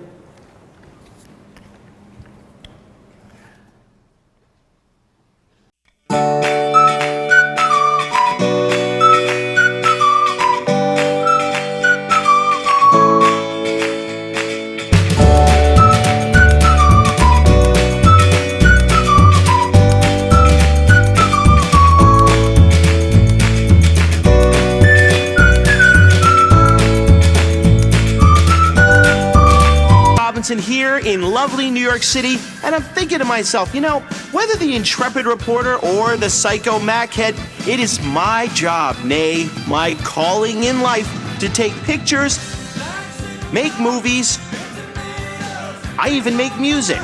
Here in lovely New York City, and I'm thinking to myself, you know, whether the intrepid reporter or the psycho Machead, it is my job, nay, my calling in life, to take pictures, make movies, I even make music.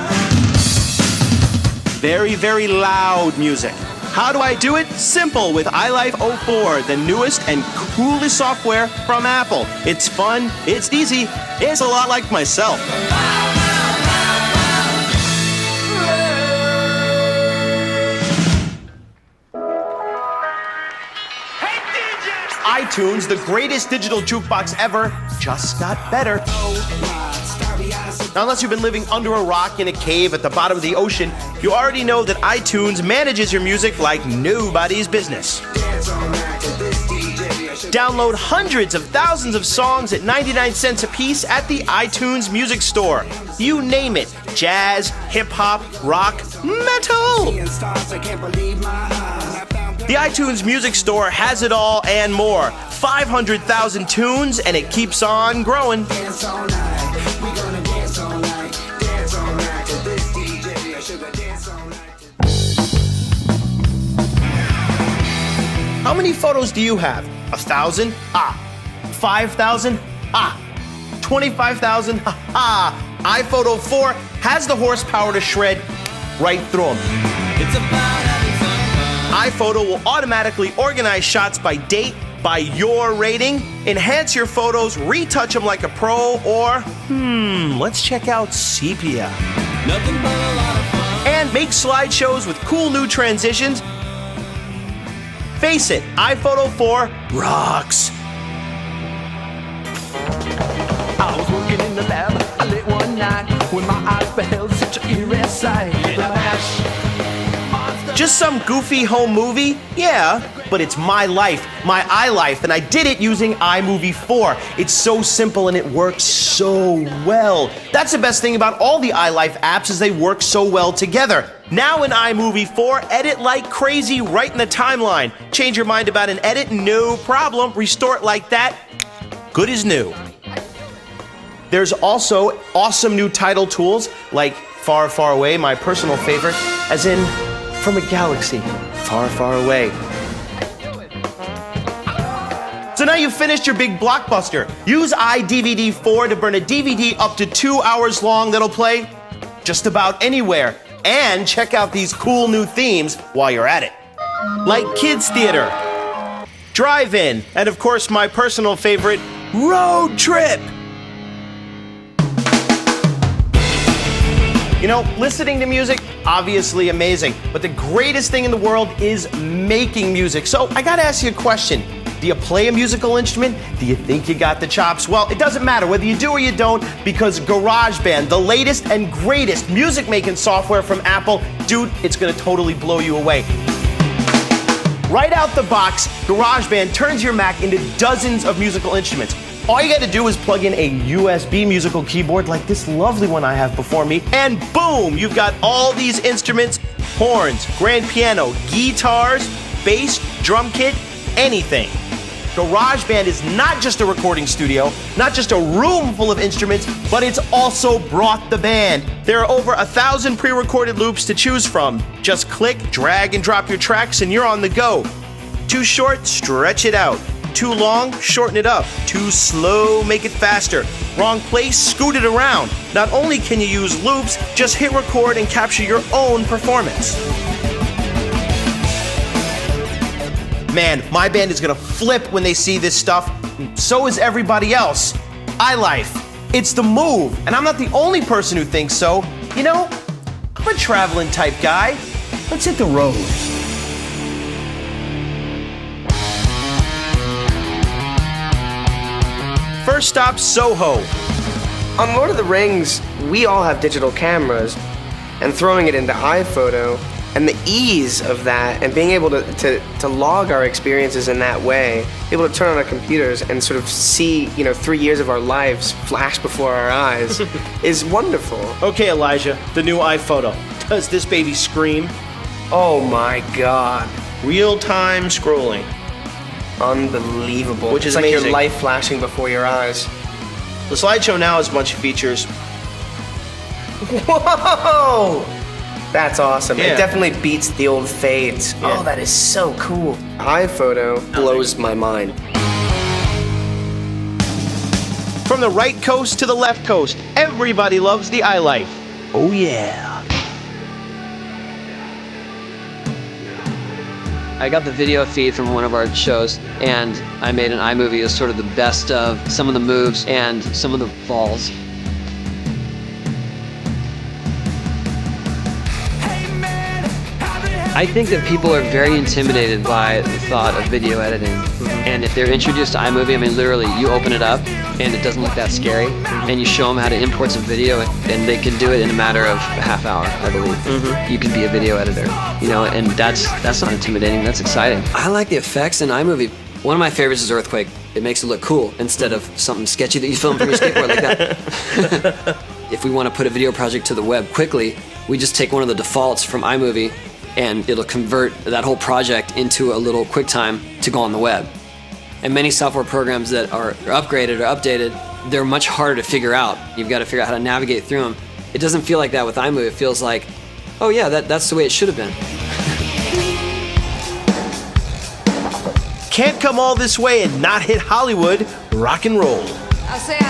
Very, very loud music. How do I do it? Simple, with iLife 04, the newest and coolest software from Apple. It's fun, it's easy, it's a lot like myself. iTunes, the greatest digital jukebox ever, just got better. Now, unless you've been living under a rock in a cave at the bottom of the ocean, you already know that iTunes manages your music like nobody's business. Download hundreds of thousands of songs at 99 cents a piece at the iTunes Music Store. You name it, jazz, hip-hop, rock, metal. The iTunes Music Store has it all and more. 500,000 tunes, and it keeps on growing. How many photos do you have? 1,000? Ah. 5,000? Ah. 25,000? Ah. iPhoto 4 has the horsepower to shred right through them. iPhoto will automatically organize shots by date, by your rating, enhance your photos, retouch them like a pro, or, let's check out Sepia. Nothing but a lot of fun. And make slideshows with cool new transitions. Face it, iPhoto 4 rocks. I was working in the lab late one night when my eyes beheld such an eerie sight. Just some goofy home movie? Yeah, but it's my life, my iLife, and I did it using iMovie 4. It's so simple and it works so well. That's the best thing about all the iLife apps, is they work so well together. Now in iMovie 4, edit like crazy right in the timeline. Change your mind about an edit? No problem. Restore it like that. Good as new. There's also awesome new title tools like Far, Far Away, my personal favorite, as in from a galaxy far, far away. So now you've finished your big blockbuster. Use iDVD 4 to burn a DVD up to 2 hours long that'll play just about anywhere. and check out these cool new themes while you're at it. Like Kids Theater, Drive-In, and of course my personal favorite, Road Trip. You know, listening to music, obviously amazing, but the greatest thing in the world is making music. So I gotta ask you a question. Do you play a musical instrument? Do you think you got the chops? Well, it doesn't matter whether you do or you don't, because GarageBand, the latest and greatest music making software from Apple, dude, it's gonna totally blow you away. Right out the box, GarageBand turns your Mac into dozens of musical instruments. All you gotta do is plug in a USB musical keyboard like this lovely one I have before me, and boom, you've got all these instruments, horns, grand piano, guitars, bass, drum kit, anything. GarageBand is not just a recording studio, not just a room full of instruments, but it's also brought the band. There are over 1,000 pre-recorded loops to choose from. Just click, drag, and drop your tracks, and you're on the go. Too short? Stretch it out. Too long? Shorten it up. Too slow? Make it faster. Wrong place? Scoot it around. Not only can you use loops, just hit record and capture your own performance. Man, my band is gonna flip when they see this stuff. So is everybody else. iLife. It's the move, and I'm not the only person who thinks so. You know, I'm a traveling type guy. Let's hit the road. First stop, Soho. On Lord of the Rings, we all have digital cameras, and throwing it into iPhoto, and the ease of that, and being able to log our experiences in that way, able to turn on our computers and sort of see, 3 years of our lives flash before our eyes, is wonderful. Okay, Elijah, the new iPhoto. Does this baby scream? Oh my God. Real-time scrolling. Unbelievable. Which is like amazing. your life flashing before your eyes. The slideshow now has a bunch of features. Whoa! That's awesome. Yeah. It definitely beats the old fades. Yeah. Oh, that is so cool. iPhoto blows my mind. From the right coast to the left coast, everybody loves the iLife. Oh yeah. I got the video feed from one of our shows, and I made an iMovie as sort of the best of some of the moves and some of the falls. I think that people are very intimidated by the thought of video editing. And if they're introduced to iMovie, I mean, literally, you open it up and it doesn't look that scary. And you show them how to import some video, and they can do it in a matter of a half hour, I believe. You can be a video editor, and that's not intimidating, that's exciting. I like the effects in iMovie. One of my favorites is Earthquake. It makes it look cool instead of something sketchy that you film from your skateboard like that. If we want to put a video project to the web quickly, we just take one of the defaults from iMovie, and it'll convert that whole project into a little QuickTime to go on the web. And many software programs that are upgraded or updated, they're much harder to figure out. You've got to figure out how to navigate through them. It doesn't feel like that with iMovie. It feels like, oh yeah, that's the way it should have been. Can't come all this way and not hit Hollywood. Rock and roll. I say. 1,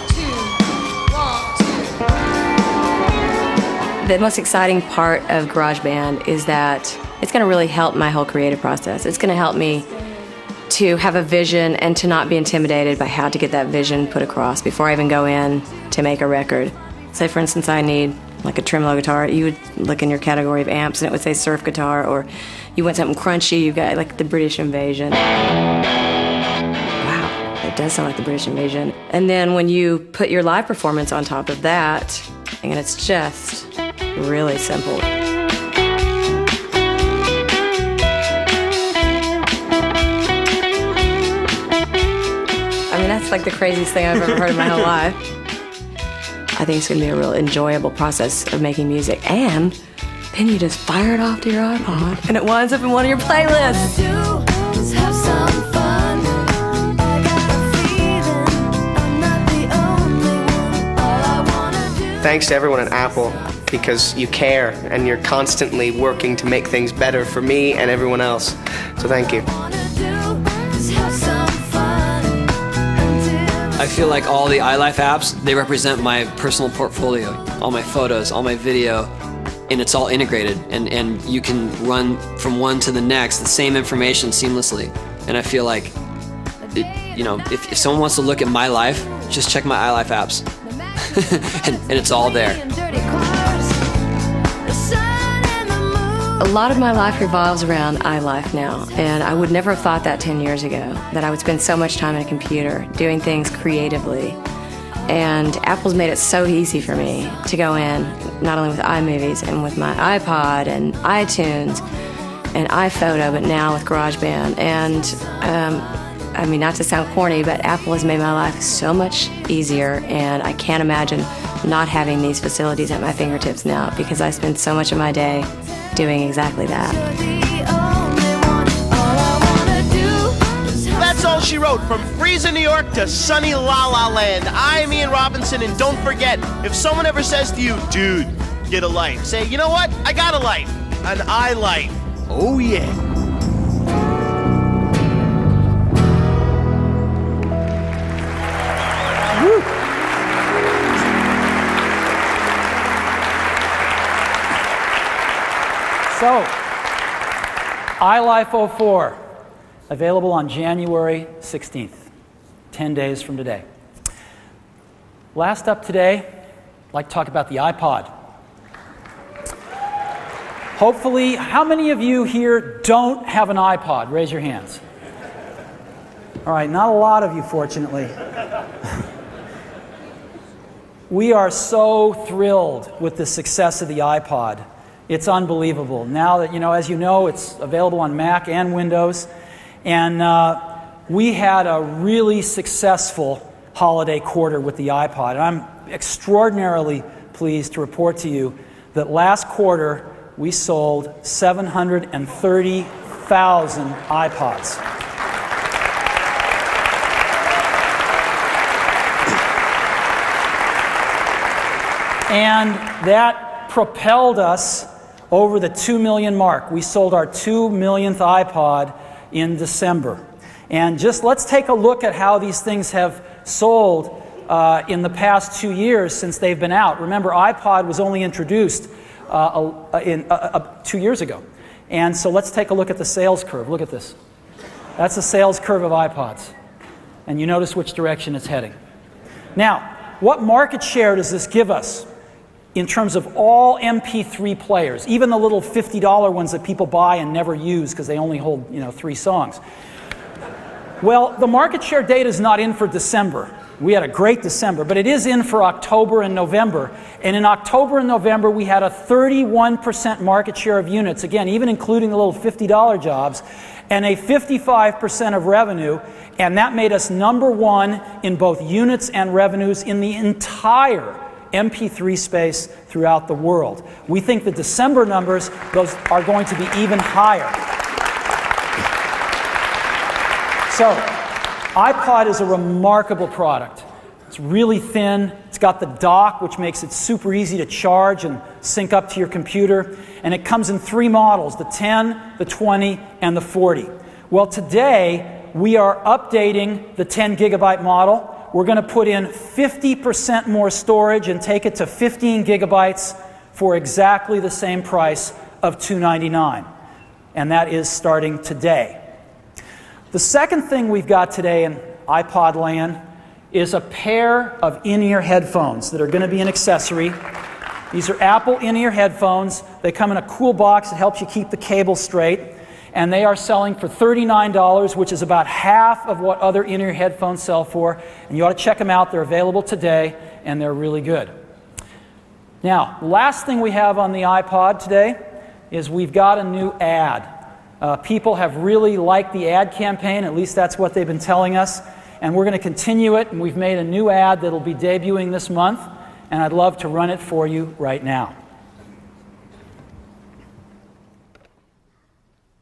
2, 1, 2. The most exciting part of GarageBand is that it's going to really help my whole creative process. It's going to help me to have a vision and to not be intimidated by how to get that vision put across before I even go in to make a record. Say, for instance, I need like a tremolo guitar. You would look in your category of amps and it would say surf guitar, or you want something crunchy, you've got like the British Invasion. Wow, it does sound like the British Invasion. And then when you put your live performance on top of that, and it's just really simple. I mean, that's like the craziest thing I've ever heard in my whole life. I think it's going to be a real enjoyable process of making music. And then you just fire it off to your iPod, and it winds up in one of your playlists. Thanks to everyone at Apple, because you care and you're constantly working to make things better for me and everyone else. So thank you. I feel like all the iLife apps, they represent my personal portfolio, all my photos, all my video, and it's all integrated, and you can run from one to the next, the same information seamlessly. And I feel like, if someone wants to look at my life, just check my iLife apps, and it's all there. A lot of my life revolves around iLife now, and I would never have thought that 10 years ago, that I would spend so much time on a computer doing things creatively. And Apple's made it so easy for me to go in, not only with iMovies and with my iPod and iTunes and iPhoto, but now with GarageBand. And I mean, not to sound corny, but Apple has made my life so much easier, and I can't imagine not having these facilities at my fingertips now, because I spend so much of my day doing exactly that. That's all she wrote. From freezing New York to sunny La La Land. I'm Ian Robinson, and don't forget, if someone ever says to you, dude, get a life, say, you know what? I got a life. An iLife. Oh, yeah. Woo. So, iLife 04, available on January 16th, 10 days from today. Last up today, I'd like to talk about the iPod. Hopefully, how many of you here don't have an iPod? Raise your hands. All right, not a lot of you, fortunately. We are so thrilled with the success of the iPod. It's unbelievable. Now that, as you know, it's available on Mac and Windows. And we had a really successful holiday quarter with the iPod. And I'm extraordinarily pleased to report to you that last quarter we sold 730,000 iPods. And that propelled us over the 2 million mark. We sold our 2 millionth iPod in December. And just let's take a look at how these things have sold in the past 2 years since they've been out. Remember, iPod was only introduced 2 years ago. And so let's take a look at the sales curve. Look at this. That's the sales curve of iPods. And you notice which direction it's heading. Now, what market share does this give us in terms of all MP3 players, even the little $50 ones that people buy and never use because they only hold 3 songs? Well, the market share data is not in for December. We had a great December, but it is in for October and November. And in October and November, we had a 31% market share of units, again, even including the little $50 jobs, and a 55% of revenue, and that made us #1 in both units and revenues in the entire MP3 space throughout the world. We think the December numbers, those are going to be even higher. So, iPod is a remarkable product. It's really thin. It's got the dock, which makes it super easy to charge and sync up to your computer. And it comes in 3 models, the 10, the 20, and the 40. Well, today, we are updating the 10 gigabyte model. We're going to put in 50% more storage and take it to 15 gigabytes for exactly the same price of $299. And that is starting today. The second thing we've got today in iPod land is a pair of in-ear headphones that are going to be an accessory. These are Apple in-ear headphones. They come in a cool box that helps you keep the cable straight. And they are selling for $39, which is about half of what other in-ear headphones sell for. And you ought to check them out. They're available today, and they're really good. Now, last thing we have on the iPod today is we've got a new ad. People have really liked the ad campaign, at least that's what they've been telling us. And we're going to continue it, and we've made a new ad that'll be debuting this month, and I'd love to run it for you right now.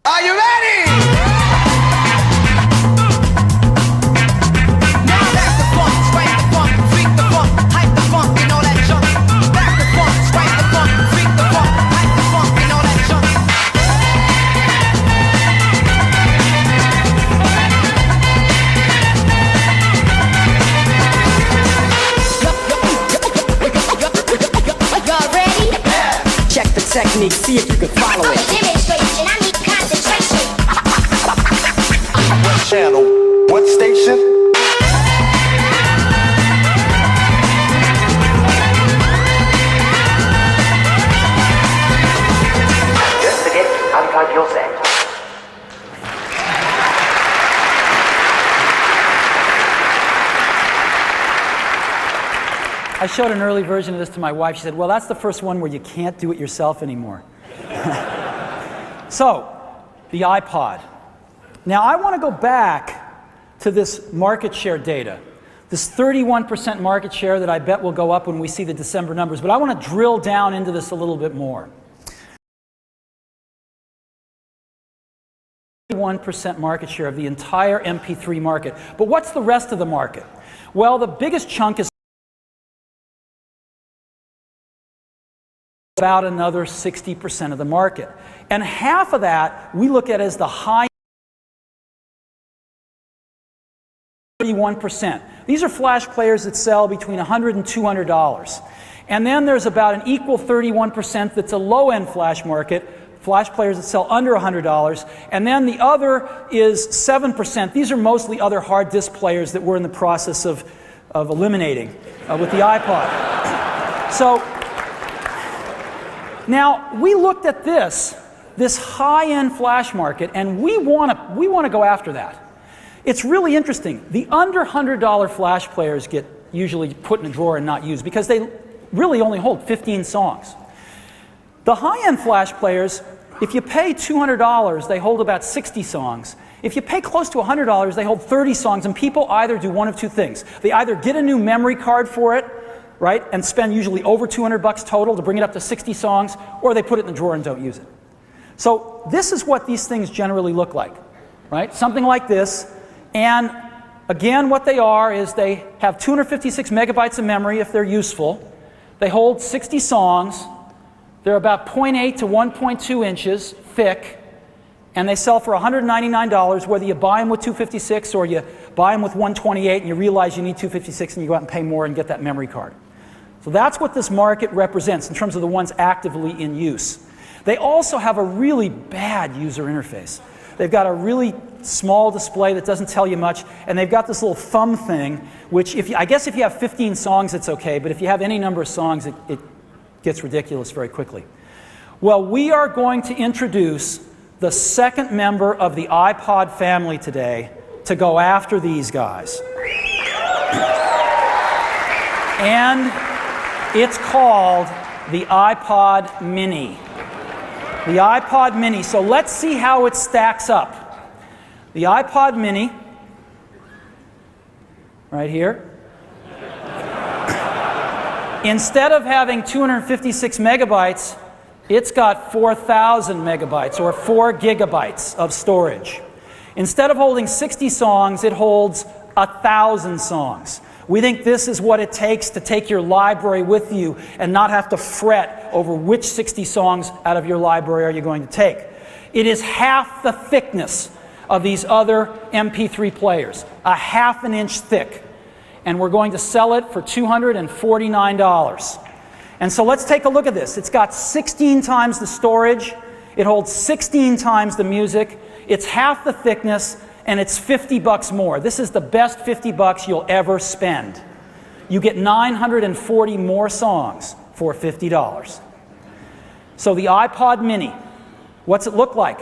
Are you ready? Now that's the funk, strike the funk, freak the funk, hype the funk, and all that junk. Back the funk, strike the funk, freak the funk, hype the funk, and all that junk. technique, see if you can follow it. Demonstration, I need concentration. What channel? What station? I showed an early version of this to my wife. She said, well, that's the first one where you can't do it yourself anymore. So, the iPod. Now, I want to go back to this market share data. This 31% market share that I bet will go up when we see the December numbers. But I want to drill down into this a little bit more. 31% market share of the entire MP3 market. But what's the rest of the market? Well, the biggest chunk is about another 60% of the market. And half of that we look at as the high 31%. These are flash players that sell between $100 and $200. And then there's about an equal 31% that's a low-end flash market, flash players that sell under $100. And then the other is 7%. These are mostly other hard disk players that we're in the process of eliminating with the iPod. So now, we looked at this high-end flash market, and we want to go after that. It's really interesting. The under $100 flash players get usually put in a drawer and not used because they really only hold 15 songs. The high-end flash players, if you pay $200, they hold about 60 songs. If you pay close to $100, they hold 30 songs, and people either do one of two things. They either get a new memory card for it, right, and spend usually over $200 total to bring it up to 60 songs, or they put it in the drawer and don't use it. So this is what these things generally look like, right? Something like this. And again, what they are is they have 256 megabytes of memory if they're useful. They hold 60 songs. They're about 0.8 to 1.2 inches thick. And they sell for $199, whether you buy them with 256 or you buy them with 128 and you realize you need 256 and you go out and pay more and get that memory card. So that's what this market represents in terms of the ones actively in use. They also have a really bad user interface. They've got a really small display that doesn't tell you much, and they've got this little thumb thing, which I guess if you have 15 songs, it's okay, but if you have any number of songs, it gets ridiculous very quickly. Well, we are going to introduce the second member of the iPod family today to go after these guys. And it's called the iPod Mini. The iPod Mini. So let's see how it stacks up. The iPod Mini, right here, instead of having 256 megabytes, it's got 4,000 megabytes or 4 gigabytes of storage. Instead of holding 60 songs, it holds 1,000 songs. We think this is what it takes to take your library with you and not have to fret over which 60 songs out of your library are you going to take. It is half the thickness of these other MP3 players, a half an inch thick. And we're going to sell it for $249. And so let's take a look at this. It's got 16 times the storage. It holds 16 times the music. It's half the thickness, and it's $50 more. This is the best $50 you'll ever spend. You get 940 more songs for $50. So the iPod Mini, what's it look like?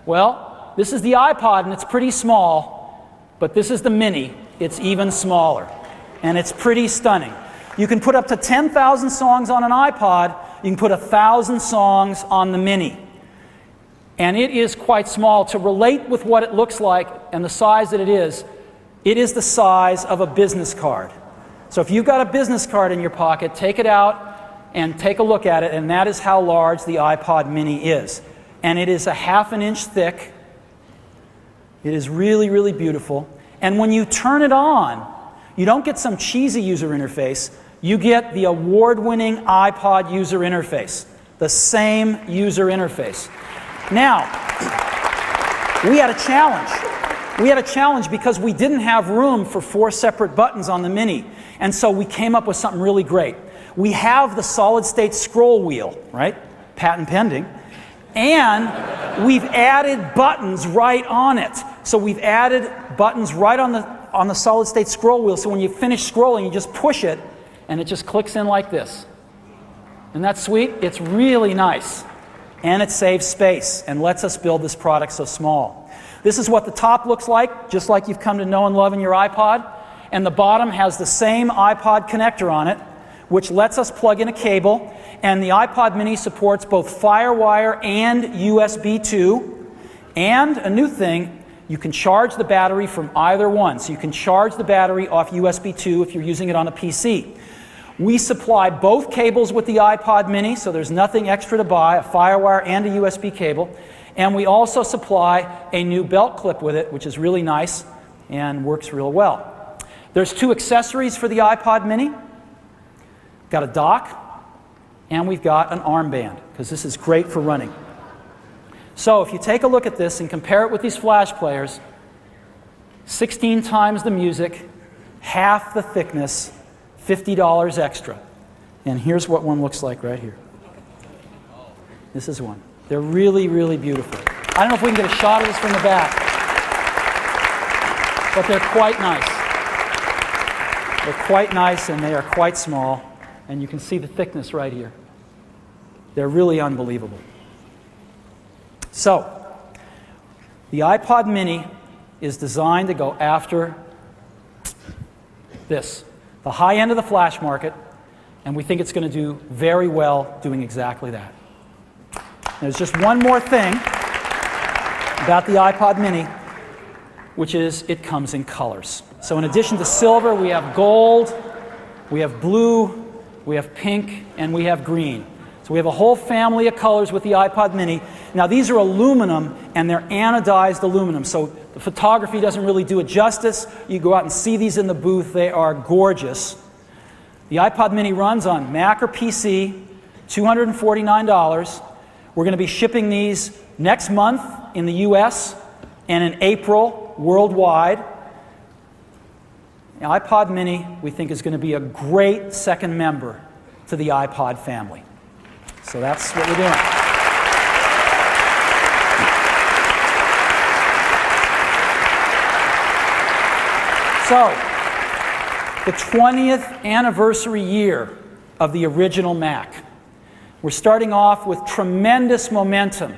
Well, this is the iPod, and it's pretty small, but this is the Mini. It's even smaller, and it's pretty stunning. You can put up to 10,000 songs on an iPod. You can put 1,000 songs on the Mini. And it is quite small. To relate with what it looks like and the size that it is the size of a business card. So if you've got a business card in your pocket, take it out and take a look at it, and that is how large the iPod Mini is. And it is a half an inch thick. It is really, really beautiful. And when you turn it on, you don't get some cheesy user interface. You get the award-winning iPod user interface, the same user interface. Now, we had a challenge. We had a challenge because we didn't have room for 4 separate buttons on the Mini. And so we came up with something really great. We have the solid-state scroll wheel, right? patent pending. And we've added buttons right on it. So we've added buttons right on the solid state scroll wheel, so when you finish scrolling, you just push it, and it just clicks in like this. Isn't that sweet? It's really nice. And it saves space and lets us build this product so small. This is what the top looks like, just like you've come to know and love in your iPod. And the bottom has the same iPod connector on it, which lets us plug in a cable. And the iPod mini supports both FireWire and USB 2. And a new thing, you can charge the battery from either one. So you can charge the battery off USB 2 if you're using it on a PC. We supply both cables with the iPod mini, so there's nothing extra to buy, a FireWire and a USB cable. And we also supply a new belt clip with it, which is really nice and works real well. There's 2 accessories for the iPod mini. Got a dock, and we've got an armband, because this is great for running. So if you take a look at this and compare it with these flash players, 16 times the music, half the thickness, $50 extra. And here's what one looks like right here. This is one. They're really, really beautiful. I don't know if we can get a shot of this from the back, but they're quite nice. They're quite nice, and they are quite small. And you can see the thickness right here. They're really unbelievable. So, the iPod mini is designed to go after this, the high end of the flash market, and we think it's going to do very well doing exactly that. There's just one more thing about the iPod mini, which is it comes in colors. So in addition to silver, we have gold, we have blue, we have pink, and we have green. So we have a whole family of colors with the iPod mini. Now these are aluminum, and they're anodized aluminum, so the photography doesn't really do it justice. You go out and see these in the booth. They are gorgeous. The iPod mini runs on Mac or PC, $249. We're going to be shipping these next month in the US and in April worldwide. The iPod mini, we think, is going to be a great second member to the iPod family. So that's what we're doing. So, the 20th anniversary year of the original Mac. We're starting off with tremendous momentum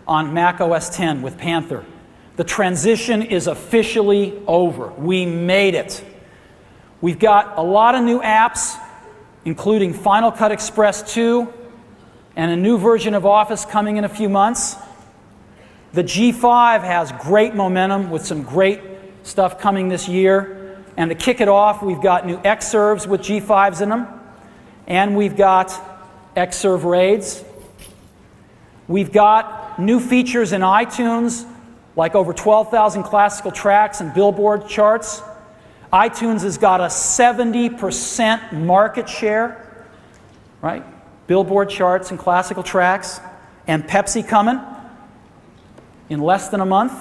on Mac OS X with Panther. The transition is officially over. We made it. We've got a lot of new apps, including Final Cut Express 2 and a new version of Office coming in a few months. The G5 has great momentum with some great stuff coming this year. And to kick it off, we've got new Xserves with G5s in them. And we've got Xserve RAIDs. We've got new features in iTunes, like over 12,000 classical tracks and Billboard charts. iTunes has got a 70% market share, right? Billboard charts and classical tracks. And Pepsi coming in less than a month.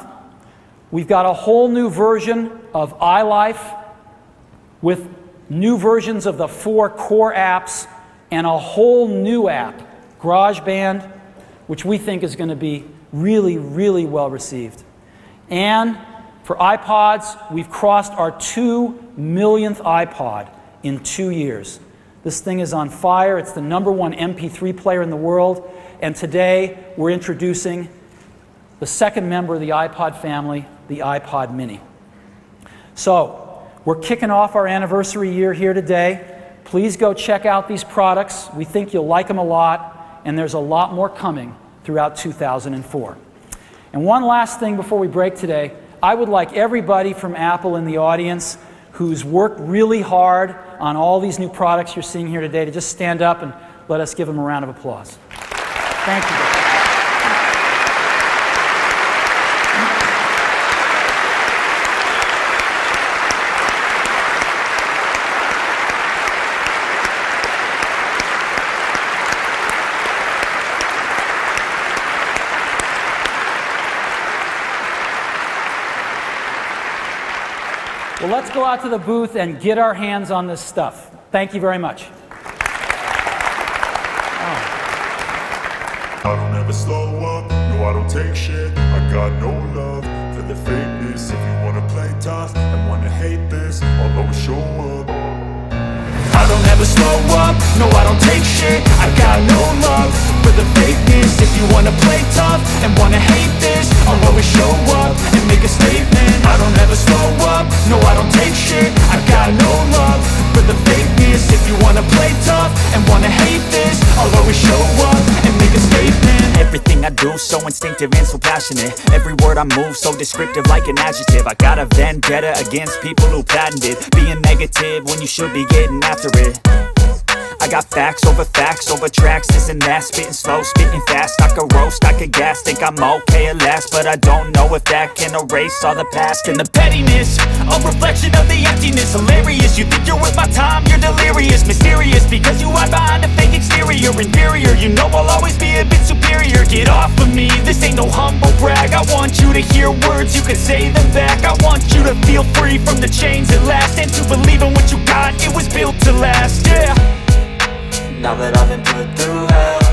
We've got a whole new version of iLife with new versions of the 4 core apps and a whole new app, GarageBand, which we think is going to be really, really well received. And for iPods, we've crossed our 2 millionth iPod in 2 years. This thing is on fire. It's the #1 MP3 player in the world. And today, we're introducing the second member of the iPod family, the iPod mini. So, we're kicking off our anniversary year here today. Please go check out these products. We think you'll like them a lot, and there's a lot more coming throughout 2004. And one last thing before we break today, I would like everybody from Apple in the audience who's worked really hard on all these new products you're seeing here today to just stand up and let us give them a round of applause. Thank you. Well, let's go out to the booth and get our hands on this stuff. Thank you very much. I don't ever slow up, no I don't take shit. I got no love for the fakeness. If you wanna play tough and wanna hate this, I'll always show up. I don't ever slow up, no I don't take shit. I got no love for the fakeness. If you wanna play tough and wanna hate this, I'll always show up and make a statement. I don't ever slow up, no I don't take shit. I got no love for the fakeness. If you wanna play tough and wanna hate this, I'll always show up and make a statement. Everything I do so instinctive and so passionate. Every word I move so descriptive like an adjective. I got a vendetta against people who patented being negative when you should be getting after it. I got facts over tracks, this and that. Spitting slow, spitting fast. I could roast, I could gas. Think I'm okay at last, but I don't know if that can erase all the past. And the pettiness, a reflection of the emptiness. Hilarious, you think you're worth my time, you're delirious. Mysterious, because you hide behind a fake exterior. Inferior, you know I'll always be a bit superior. Get off of me, this ain't no humble brag. I want you to hear words, you can say them back. I want you to feel free from the chains at last, and to believe in what you got, it was built to last, yeah. Now that I've been put through hell,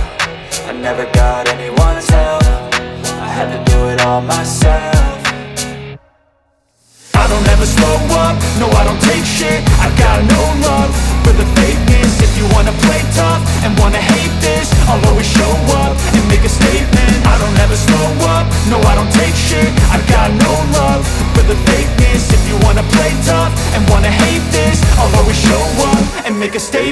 I never got anyone's help. I had to do it all myself. I don't ever slow up, no I don't take shit. I got no love for the fakeness. If you wanna play tough and wanna hate this, I'll always show up and make a statement. I don't ever slow up, no I don't take shit. I got no love for the fakeness. If you wanna play tough and wanna hate this, I'll always show up and make a statement.